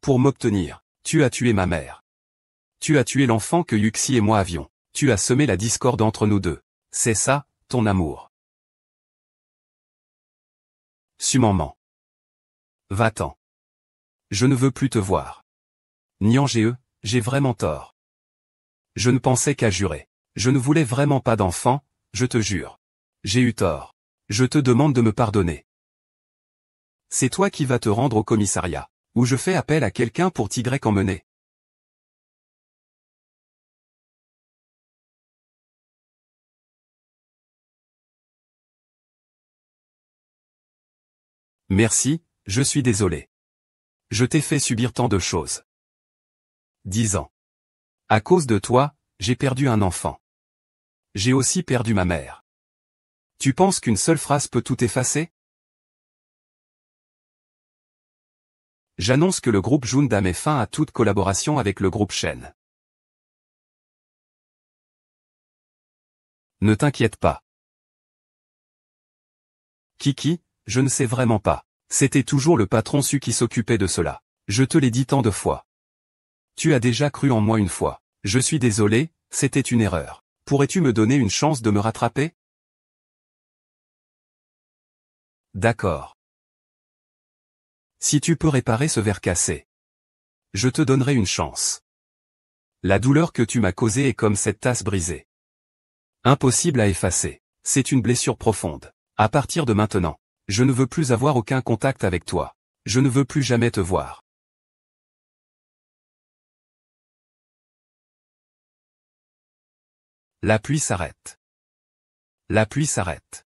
Speaker 1: Pour m'obtenir, tu as tué ma mère. Tu as tué l'enfant que Yuxi et moi avions. Tu as semé la discorde entre nous deux. C'est ça, ton amour. Sumaman. Va-t'en. Je ne veux plus te voir. Niangéeux, j'ai vraiment tort. Je ne pensais qu'à jurer. Je ne voulais vraiment pas d'enfant, je te jure. J'ai eu tort. Je te demande de me pardonner. C'est toi qui vas te rendre au commissariat, où je fais appel à quelqu'un pour t'y emmener. Merci, je suis désolé. Je t'ai fait subir tant de choses. 10 ans. À cause de toi, j'ai perdu un enfant. J'ai aussi perdu ma mère. Tu penses qu'une seule phrase peut tout effacer? J'annonce que le groupe Junda met fin à toute collaboration avec le groupe Shen. Ne t'inquiète pas. Kiki, je ne sais vraiment pas. C'était toujours le patron Su qui s'occupait de cela. Je te l'ai dit tant de fois. Tu as déjà cru en moi une fois. Je suis désolé, c'était une erreur. Pourrais-tu me donner une chance de me rattraper? D'accord. Si tu peux réparer ce verre cassé, je te donnerai une chance. La douleur que tu m'as causée est comme cette tasse brisée. Impossible à effacer. C'est une blessure profonde. À partir de maintenant, je ne veux plus avoir aucun contact avec toi. Je ne veux plus jamais te voir. La pluie s'arrête. La pluie s'arrête.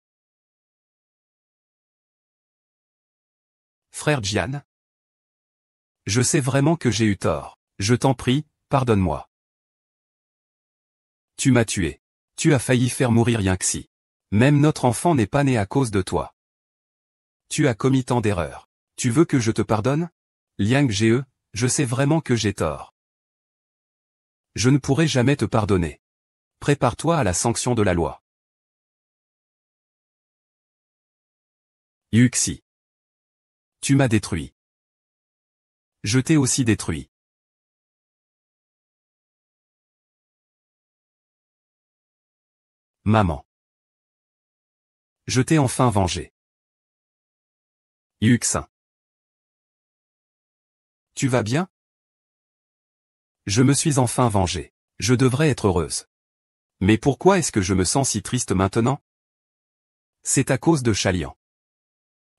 Speaker 1: Frère Jian? Je sais vraiment que j'ai eu tort. Je t'en prie, pardonne-moi. Tu m'as tué. Tu as failli faire mourir Yingxi. Même notre enfant n'est pas né à cause de toi. Tu as commis tant d'erreurs. Tu veux que je te pardonne? Liang Ge, je sais vraiment que j'ai tort. Je ne pourrai jamais te pardonner. Prépare-toi à la sanction de la loi. Yuxi. Tu m'as détruit. Je t'ai aussi détruit. Maman. Je t'ai enfin vengé. Yuxin. Tu vas bien? Je me suis enfin vengé. Je devrais être heureuse. Mais pourquoi est-ce que je me sens si triste maintenant? C'est à cause de Shalian.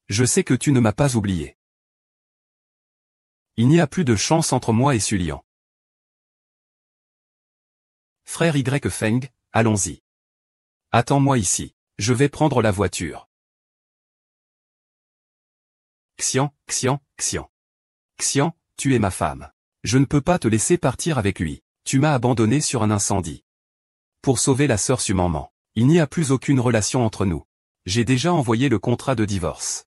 Speaker 1: Je sais que tu ne m'as pas oublié. Il n'y a plus de chance entre moi et Sulian. Frère Y Feng, allons-y. Attends-moi ici. Je vais prendre la voiture. Xian, Xian, Xian. Xian, tu es ma femme. Je ne peux pas te laisser partir avec lui. Tu m'as abandonné sur un incendie. Pour sauver la sœur Sumanman, il n'y a plus aucune relation entre nous. J'ai déjà envoyé le contrat de divorce.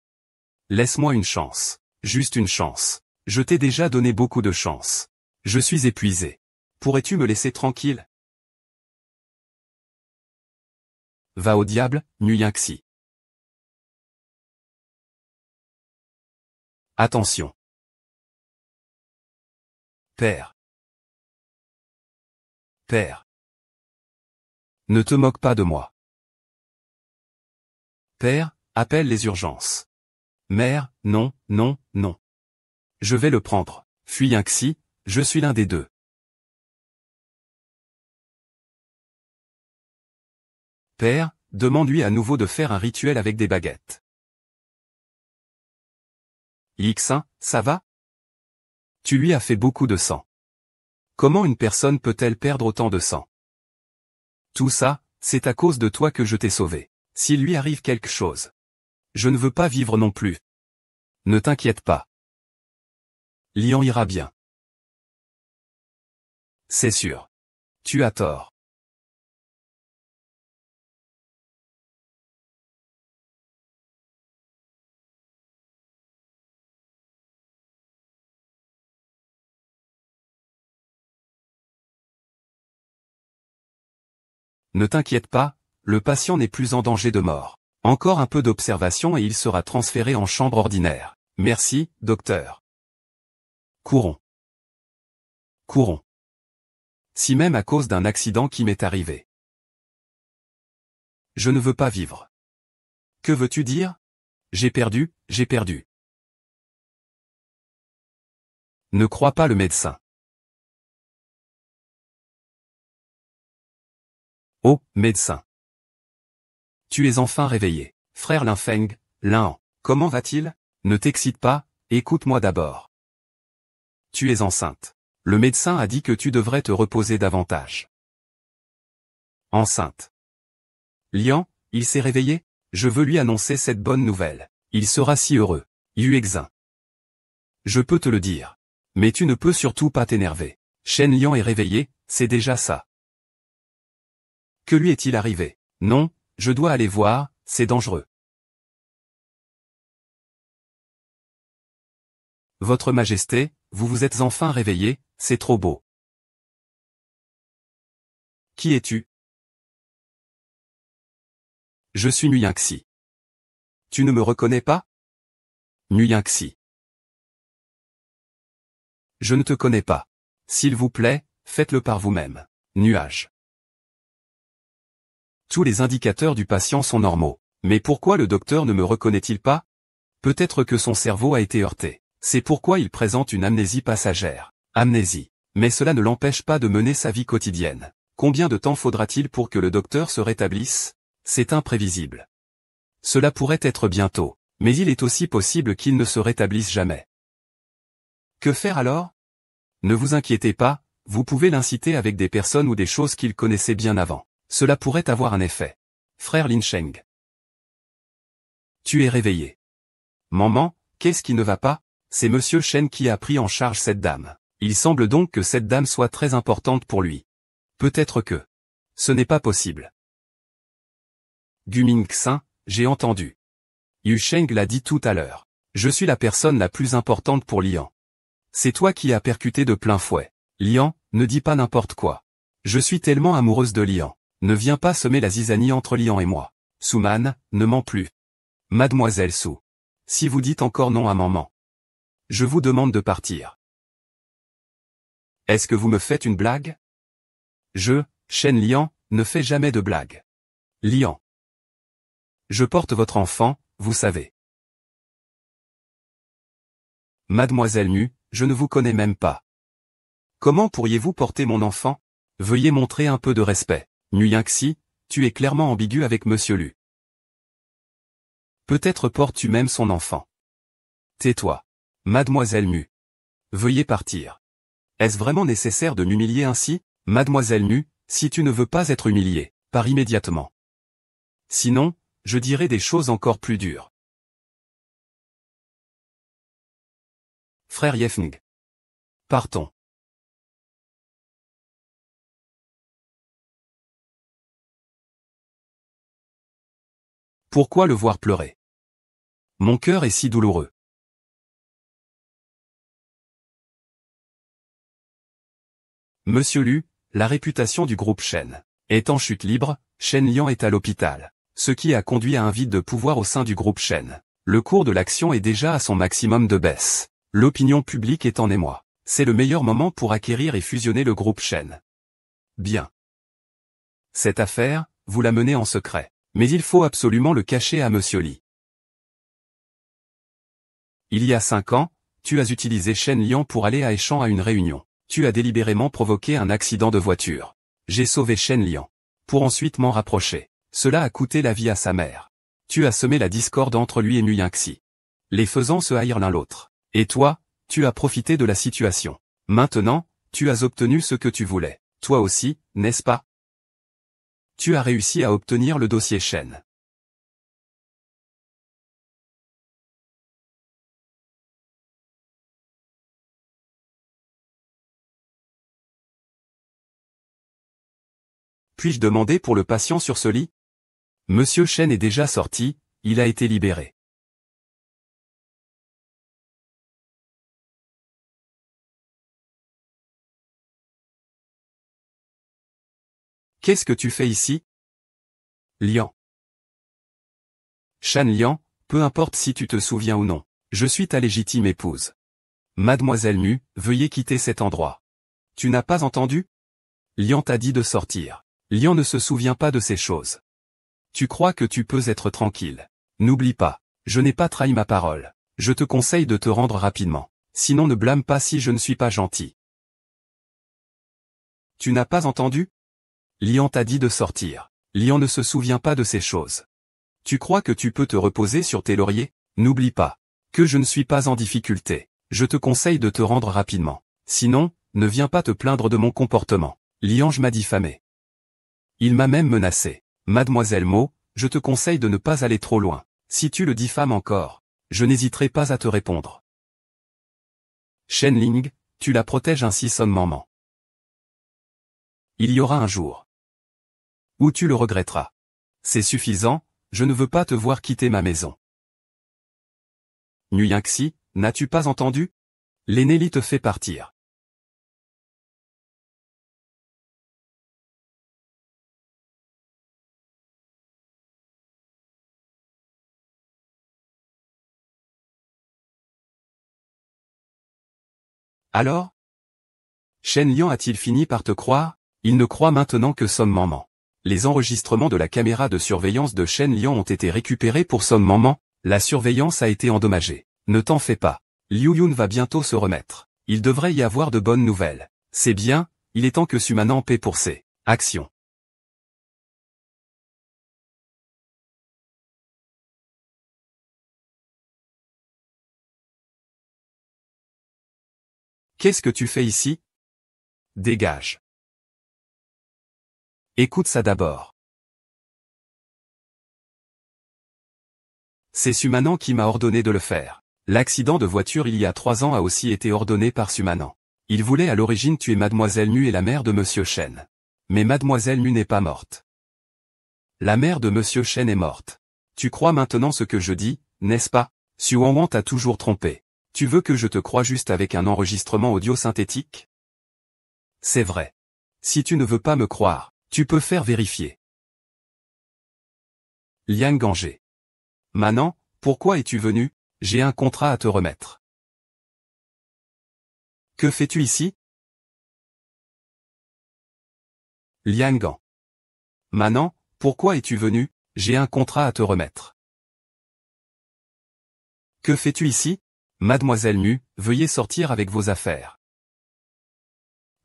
Speaker 1: Laisse-moi une chance. Juste une chance. Je t'ai déjà donné beaucoup de chance. Je suis épuisé. Pourrais-tu me laisser tranquille? Va au diable, Nuyinxi. Attention. Père. Père. Ne te moque pas de moi. Père, appelle les urgences. Mère, non, non, non. Je vais le prendre. Fuis Yingxi, je suis l'un des deux. Père, demande-lui à nouveau de faire un rituel avec des baguettes. Yixin, ça va? Tu lui as fait beaucoup de sang. Comment une personne peut-elle perdre autant de sang? Tout ça, c'est à cause de toi que je t'ai sauvé. S'il lui arrive quelque chose, je ne veux pas vivre non plus. Ne t'inquiète pas. Lian ira bien. C'est sûr. Tu as tort. Ne t'inquiète pas, le patient n'est plus en danger de mort. Encore un peu d'observation et il sera transféré en chambre ordinaire. Merci, docteur. Courons. Courons. Si même à cause d'un accident qui m'est arrivé. Je ne veux pas vivre. Que veux-tu dire? J'ai perdu, j'ai perdu. Ne crois pas le médecin. Oh, médecin. Tu es enfin réveillé. Frère Lin Feng, Lin, comment va-t-il? Ne t'excite pas, écoute-moi d'abord. Tu es enceinte. Le médecin a dit que tu devrais te reposer davantage. Enceinte. Lian, il s'est réveillé? Je veux lui annoncer cette bonne nouvelle. Il sera si heureux. Yuexin. Je peux te le dire. Mais tu ne peux surtout pas t'énerver. Shen Lian est réveillé, c'est déjà ça. Que lui est-il arrivé? Non, je dois aller voir, c'est dangereux. Votre Majesté, vous vous êtes enfin réveillé, c'est trop beau. Qui es-tu? Je suis Nuyinxi. Tu ne me reconnais pas? Nuyinxi. Je ne te connais pas. S'il vous plaît, faites-le par vous-même. Nuage. Tous les indicateurs du patient sont normaux. Mais pourquoi le docteur ne me reconnaît-il pas? Peut-être que son cerveau a été heurté. C'est pourquoi il présente une amnésie passagère. Amnésie. Mais cela ne l'empêche pas de mener sa vie quotidienne. Combien de temps faudra-t-il pour que le docteur se rétablisse? C'est imprévisible. Cela pourrait être bientôt. Mais il est aussi possible qu'il ne se rétablisse jamais. Que faire alors? Ne vous inquiétez pas, vous pouvez l'inciter avec des personnes ou des choses qu'il connaissait bien avant. Cela pourrait avoir un effet. Frère Lin Sheng. Tu es réveillé. Maman, qu'est-ce qui ne va pas? C'est Monsieur Shen qui a pris en charge cette dame. Il semble donc que cette dame soit très importante pour lui. Peut-être que... Ce n'est pas possible. Gu Mingxin, j'ai entendu. Yu Sheng l'a dit tout à l'heure. Je suis la personne la plus importante pour Lian. C'est toi qui as percuté de plein fouet. Lian, ne dis pas n'importe quoi. Je suis tellement amoureuse de Lian. Ne viens pas semer la zizanie entre Lian et moi. Suman, ne mens plus. Mademoiselle Su. Si vous dites encore non à maman, je vous demande de partir. Est-ce que vous me faites une blague? Shen Lian, ne fais jamais de blague. Lian. Je porte votre enfant, vous savez. Mademoiselle Mu, je ne vous connais même pas. Comment pourriez-vous porter mon enfant? Veuillez montrer un peu de respect. Nuyanxi, tu es clairement ambigu avec Monsieur Lu. Peut-être portes-tu même son enfant. Tais-toi. Mademoiselle Mu. Veuillez partir. Est-ce vraiment nécessaire de m'humilier ainsi? Mademoiselle Mu, si tu ne veux pas être humiliée, pars immédiatement. Sinon, je dirai des choses encore plus dures. Frère Yefeng. Partons. Pourquoi le voir pleurer? Mon cœur est si douloureux. Monsieur Lu, la réputation du groupe Shen est en chute libre, Shen Lian est à l'hôpital, ce qui a conduit à un vide de pouvoir au sein du groupe Shen. Le cours de l'action est déjà à son maximum de baisse. L'opinion publique est en émoi. C'est le meilleur moment pour acquérir et fusionner le groupe Shen. Bien. Cette affaire, vous la menez en secret. Mais il faut absolument le cacher à Monsieur Li. Il y a 5 ans, tu as utilisé Shen Lian pour aller à Échamps à une réunion. Tu as délibérément provoqué un accident de voiture. J'ai sauvé Shen Lian. Pour ensuite m'en rapprocher. Cela a coûté la vie à sa mère. Tu as semé la discorde entre lui et Nuyanxi. Les faisant se haïr l'un l'autre. Et toi, tu as profité de la situation. Maintenant, tu as obtenu ce que tu voulais. Toi aussi, n'est-ce pas? Tu as réussi à obtenir le dossier Shen. Puis-je demander pour le patient sur ce lit? Monsieur Shen est déjà sorti, il a été libéré. Qu'est-ce que tu fais ici? Lian. Shan Lian, peu importe si tu te souviens ou non, je suis ta légitime épouse. Mademoiselle Mu, veuillez quitter cet endroit. Tu n'as pas entendu? Lian t'a dit de sortir. Lian ne se souvient pas de ces choses. Tu crois que tu peux être tranquille. N'oublie pas, je n'ai pas trahi ma parole. Je te conseille de te rendre rapidement. Sinon ne blâme pas si je ne suis pas gentil. Tu n'as pas entendu? Lian t'a dit de sortir. Lian ne se souvient pas de ces choses. Tu crois que tu peux te reposer sur tes lauriers? N'oublie pas que je ne suis pas en difficulté. Je te conseille de te rendre rapidement. Sinon, ne viens pas te plaindre de mon comportement. Lian m'a diffamé. Il m'a même menacé. Mademoiselle Mo, je te conseille de ne pas aller trop loin. Si tu le diffames encore, je n'hésiterai pas à te répondre. Shen Ling, tu la protèges ainsi sonnement. Il y aura un jour où tu le regretteras. C'est suffisant, je ne veux pas te voir quitter ma maison. Nuyanxi, n'as-tu pas entendu? L'aîné Li te fait partir. Alors? Shen Lian a-t-il fini par te croire? Il ne croit maintenant que Son Maman. Les enregistrements de la caméra de surveillance de Shen Lian ont été récupérés pour Son Maman. La surveillance a été endommagée. Ne t'en fais pas. Liu Yun va bientôt se remettre. Il devrait y avoir de bonnes nouvelles. C'est bien, il est temps que Sumanan paie pour ses actions. Qu'est-ce que tu fais ici? Dégage. Écoute ça d'abord. C'est Sumanan qui m'a ordonné de le faire. L'accident de voiture il y a 3 ans a aussi été ordonné par Sumanan. Il voulait à l'origine tuer Mademoiselle Mu et la mère de Monsieur Shen. Mais Mademoiselle Mu n'est pas morte. La mère de Monsieur Chen est morte. Tu crois maintenant ce que je dis, n'est-ce pas? Xu Wanwan t'a toujours trompé. Tu veux que je te croie juste avec un enregistrement audio synthétique? C'est vrai. Si tu ne veux pas me croire, tu peux faire vérifier. Liang Ganger. Manan, pourquoi es-tu venu? J'ai un contrat à te remettre. Que fais-tu ici? Liang Gan. Manan, pourquoi es-tu venu? J'ai un contrat à te remettre. Que fais-tu ici? Mademoiselle Mu, veuillez sortir avec vos affaires.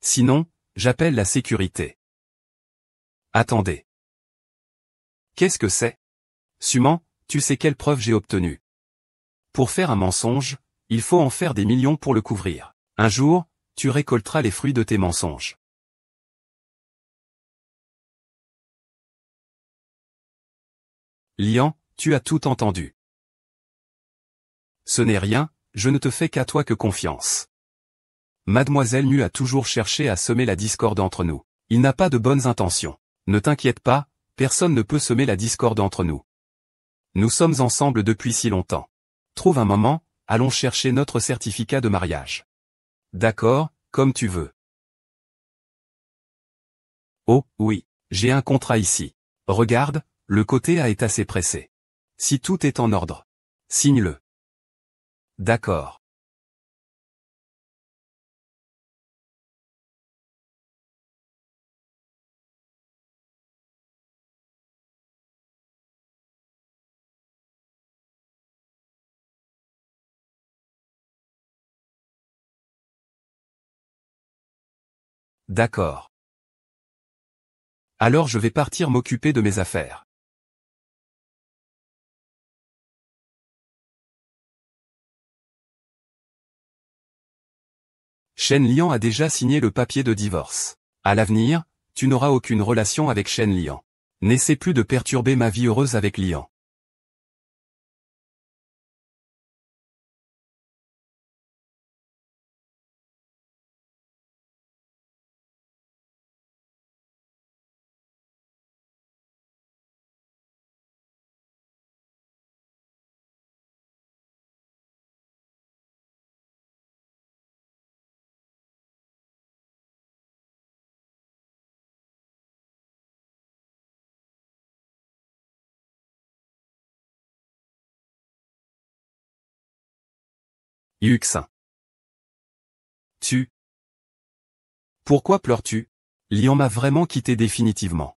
Speaker 1: Sinon, j'appelle la sécurité. Attendez. Qu'est-ce que c'est? Suman, tu sais quelle preuve j'ai obtenue? Pour faire un mensonge, il faut en faire des millions pour le couvrir. Un jour, tu récolteras les fruits de tes mensonges. Lian, tu as tout entendu. Ce n'est rien, je ne te fais qu'à toi que confiance. Mademoiselle Mu a toujours cherché à semer la discorde entre nous. Il n'a pas de bonnes intentions. Ne t'inquiète pas, personne ne peut semer la discorde entre nous. Nous sommes ensemble depuis si longtemps. Trouve un moment, allons chercher notre certificat de mariage. D'accord, comme tu veux. Oh, oui, j'ai un contrat ici. Regarde, le côté A est assez pressé. Si tout est en ordre, signe-le. D'accord. D'accord. Alors je vais partir m'occuper de mes affaires. Shen Lian a déjà signé le papier de divorce. À l'avenir, tu n'auras aucune relation avec Shen Lian. N'essaie plus de perturber ma vie heureuse avec Lian. Yuxin. Tu. Pourquoi pleures-tu? Lian m'a vraiment quitté définitivement.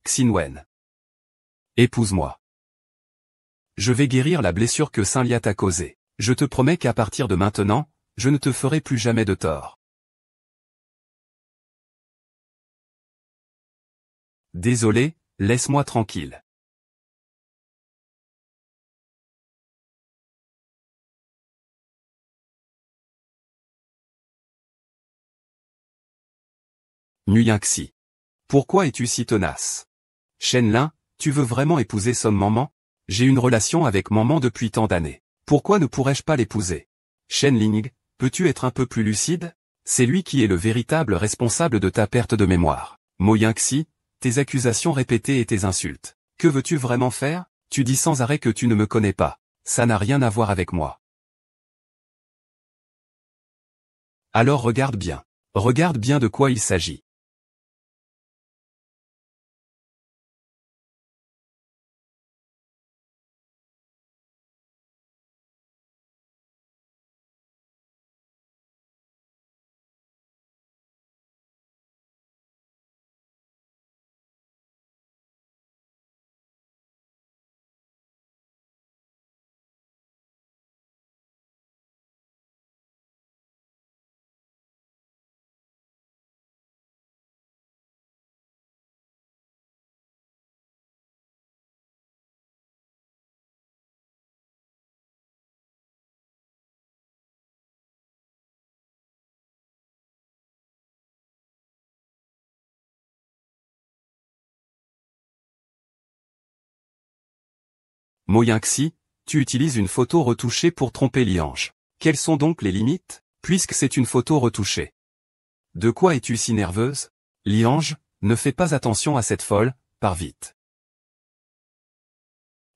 Speaker 1: Xinwen. Épouse-moi. Je vais guérir la blessure que Saint Lia t'a causée. Je te promets qu'à partir de maintenant, je ne te ferai plus jamais de tort. Désolé, laisse-moi tranquille. Nuyanxi. Pourquoi es-tu si tenace? Shenlin, tu veux vraiment épouser Son Maman? J'ai une relation avec Maman depuis tant d'années. Pourquoi ne pourrais-je pas l'épouser? Shenling, peux-tu être un peu plus lucide? C'est lui qui est le véritable responsable de ta perte de mémoire. Moyinxi, tes accusations répétées et tes insultes. Que veux-tu vraiment faire? Tu dis sans arrêt que tu ne me connais pas. Ça n'a rien à voir avec moi. Alors regarde bien. Regarde bien de quoi il s'agit. Moyinxi, tu utilises une photo retouchée pour tromper Liange. Quelles sont donc les limites? Puisque c'est une photo retouchée. De quoi es-tu si nerveuse? Liange, ne fais pas attention à cette folle, pars vite.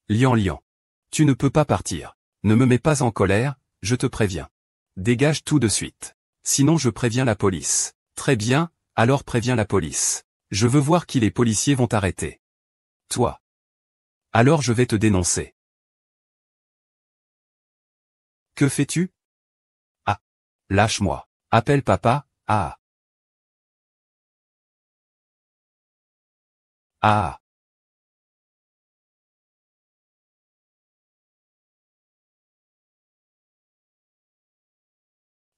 Speaker 1: Lian. Tu ne peux pas partir. Ne me mets pas en colère, je te préviens. Dégage tout de suite. Sinon je préviens la police. Très bien, alors préviens la police. Je veux voir qui les policiers vont arrêter. Toi. Alors je vais te dénoncer. Que fais-tu? Ah. Lâche-moi. Appelle papa, ah. Ah.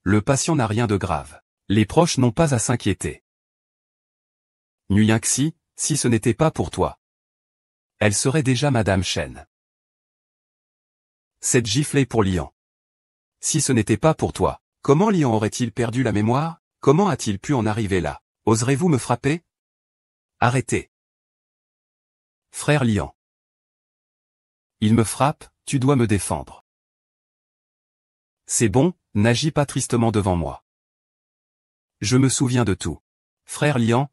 Speaker 1: Le patient n'a rien de grave. Les proches n'ont pas à s'inquiéter. Nguyenxi, si ce n'était pas pour toi. Elle serait déjà Madame Chen. Cette giflée pour Lian. Si ce n'était pas pour toi, comment Lian aurait-il perdu la mémoire? Comment a-t-il pu en arriver là? Oserez-vous me frapper? Arrêtez. Frère Lian. Il me frappe, tu dois me défendre. C'est bon, n'agis pas tristement devant moi. Je me souviens de tout. Frère Lian,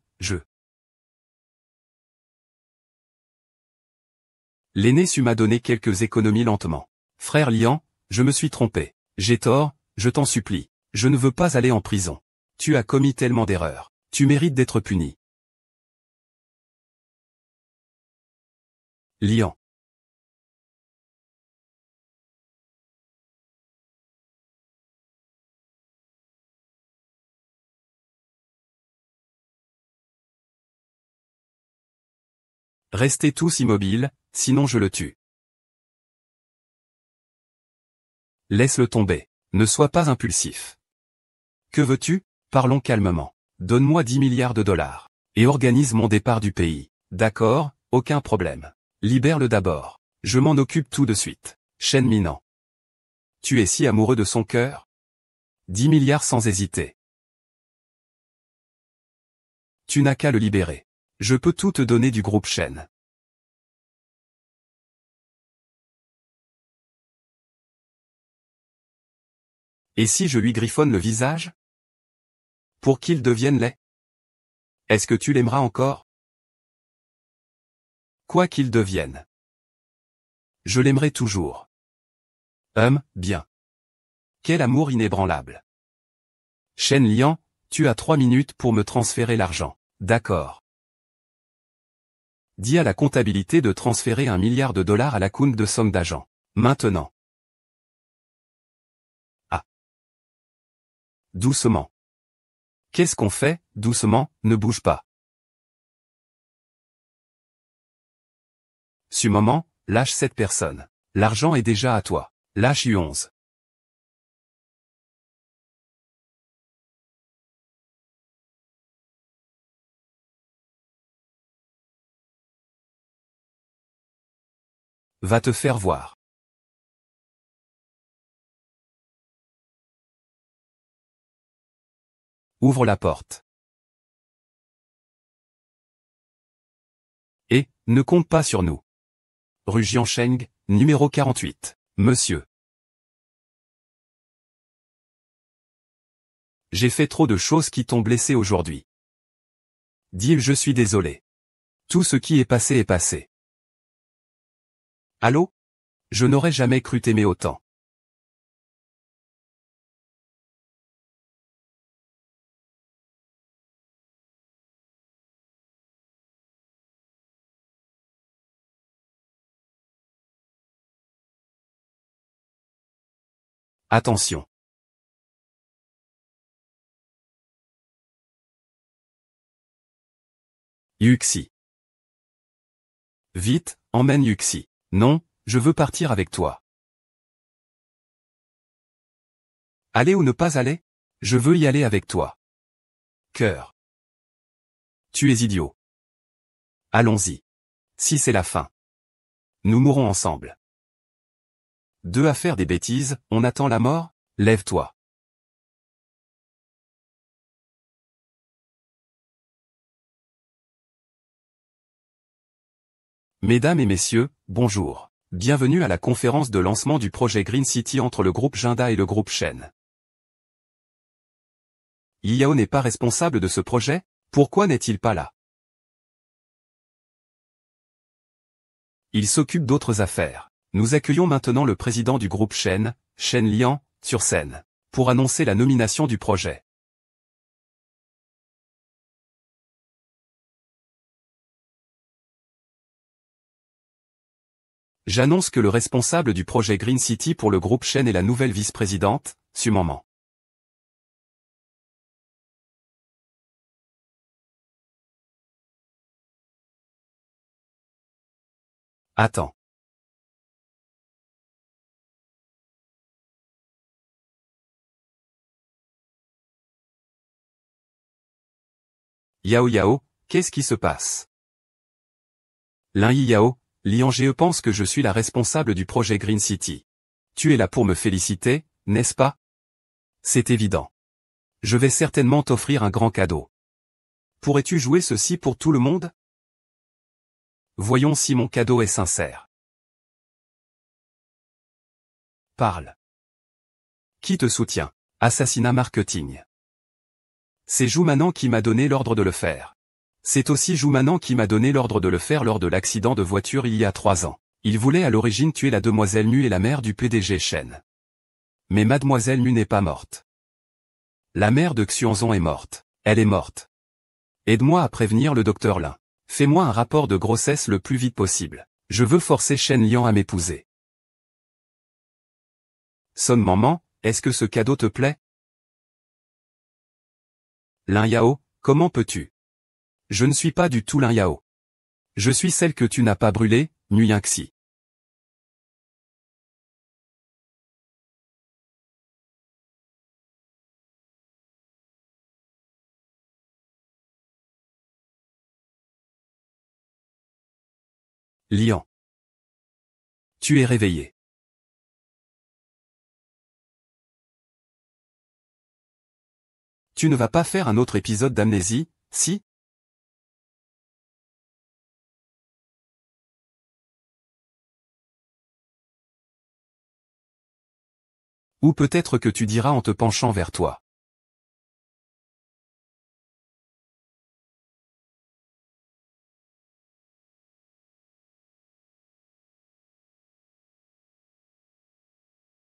Speaker 1: L'aîné Su m'a donné quelques économies lentement. Frère Lian, je me suis trompé. J'ai tort, je t'en supplie. Je ne veux pas aller en prison. Tu as commis tellement d'erreurs. Tu mérites d'être puni. Lian. Restez tous immobiles, sinon je le tue. Laisse-le tomber. Ne sois pas impulsif. Que veux-tu? Parlons calmement. Donne-moi 10 milliards de dollars. Et organise mon départ du pays. D'accord, aucun problème. Libère-le d'abord. Je m'en occupe tout de suite. Shen Minant. Tu es si amoureux de son cœur? 10 milliards sans hésiter. Tu n'as qu'à le libérer. Je peux tout te donner du groupe Shen. Et si je lui griffonne le visage? Pour qu'il devienne laid? Est-ce que tu l'aimeras encore? Quoi qu'il devienne. Je l'aimerai toujours. Bien. Quel amour inébranlable. Shen Lian, tu as 3 minutes pour me transférer l'argent. D'accord. Dis à la comptabilité de transférer 1 milliard de dollars à la compte de somme d'agent. Maintenant. Ah. Doucement. Qu'est-ce qu'on fait? Doucement, ne bouge pas. Su moment, lâche cette personne. L'argent est déjà à toi. Lâche U11. Va te faire voir. Ouvre la porte. Et, ne compte pas sur nous. Rue Jiansheng, numéro 48. Monsieur. J'ai fait trop de choses qui t'ont blessé aujourd'hui. Dis je suis désolé. Tout ce qui est passé est passé. Allô? Je n'aurais jamais cru t'aimer autant. Attention. Yuxi. Vite, emmène Yuxi. Non, je veux partir avec toi. Aller ou ne pas aller? Je veux y aller avec toi. Cœur. Tu es idiot. Allons-y. Si c'est la fin. Nous mourrons ensemble. Deux à faire des bêtises, on attend la mort? Lève-toi. Mesdames et messieurs, bonjour. Bienvenue à la conférence de lancement du projet Green City entre le groupe Jinda et le groupe Shen. Yao n'est pas responsable de ce projet? Pourquoi n'est-il pas là? Il s'occupe d'autres affaires. Nous accueillons maintenant le président du groupe Shen Liang, sur scène, pour annoncer la nomination du projet. J'annonce que le responsable du projet Green City pour le groupe Shen est la nouvelle vice-présidente, Su Maman. Attends. Yao, qu'est-ce qui se passe? Lin Yao, Liang Je pense que je suis la responsable du projet Green City. Tu es là pour me féliciter, n'est-ce pas? C'est évident. Je vais certainement t'offrir un grand cadeau. Pourrais-tu jouer ceci pour tout le monde? Voyons si mon cadeau est sincère. Parle. Qui te soutient? Assassinat marketing. C'est Joumanan qui m'a donné l'ordre de le faire. C'est aussi Joumanan qui m'a donné l'ordre de le faire lors de l'accident de voiture il y a 3 ans. Il voulait à l'origine tuer la demoiselle Nu et la mère du PDG Shen. Mais mademoiselle Nu n'est pas morte. La mère de Xuanzon est morte. Elle est morte. Aide-moi à prévenir le docteur Lin. Fais-moi un rapport de grossesse le plus vite possible. Je veux forcer Shen Liang à m'épouser. Son maman, est-ce que ce cadeau te plaît? Lin Yao, comment peux-tu? Je ne suis pas du tout Lin Yao. Je suis celle que tu n'as pas brûlée, Nguyen Xi. Liang. Tu es réveillé. Tu ne vas pas faire un autre épisode d'amnésie, si? Ou peut-être que tu diras en te penchant vers toi.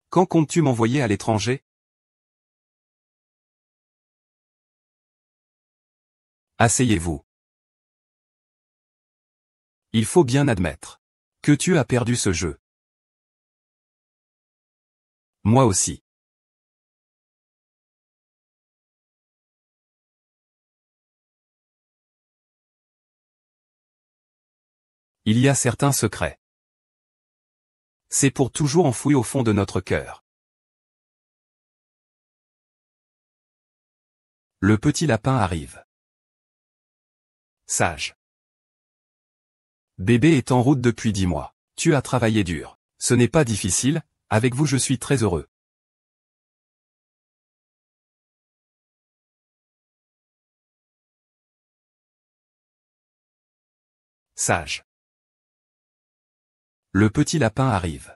Speaker 1: Quand comptes-tu m'envoyer à l'étranger? Asseyez-vous. Il faut bien admettre que tu as perdu ce jeu. Moi aussi. Il y a certains secrets. C'est pour toujours enfoui au fond de notre cœur. Le petit lapin arrive. Sage. Bébé est en route depuis 10 mois. Tu as travaillé dur. Ce n'est pas difficile, avec vous je suis très heureux. Sage. Le petit lapin arrive.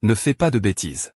Speaker 1: Ne fais pas de bêtises.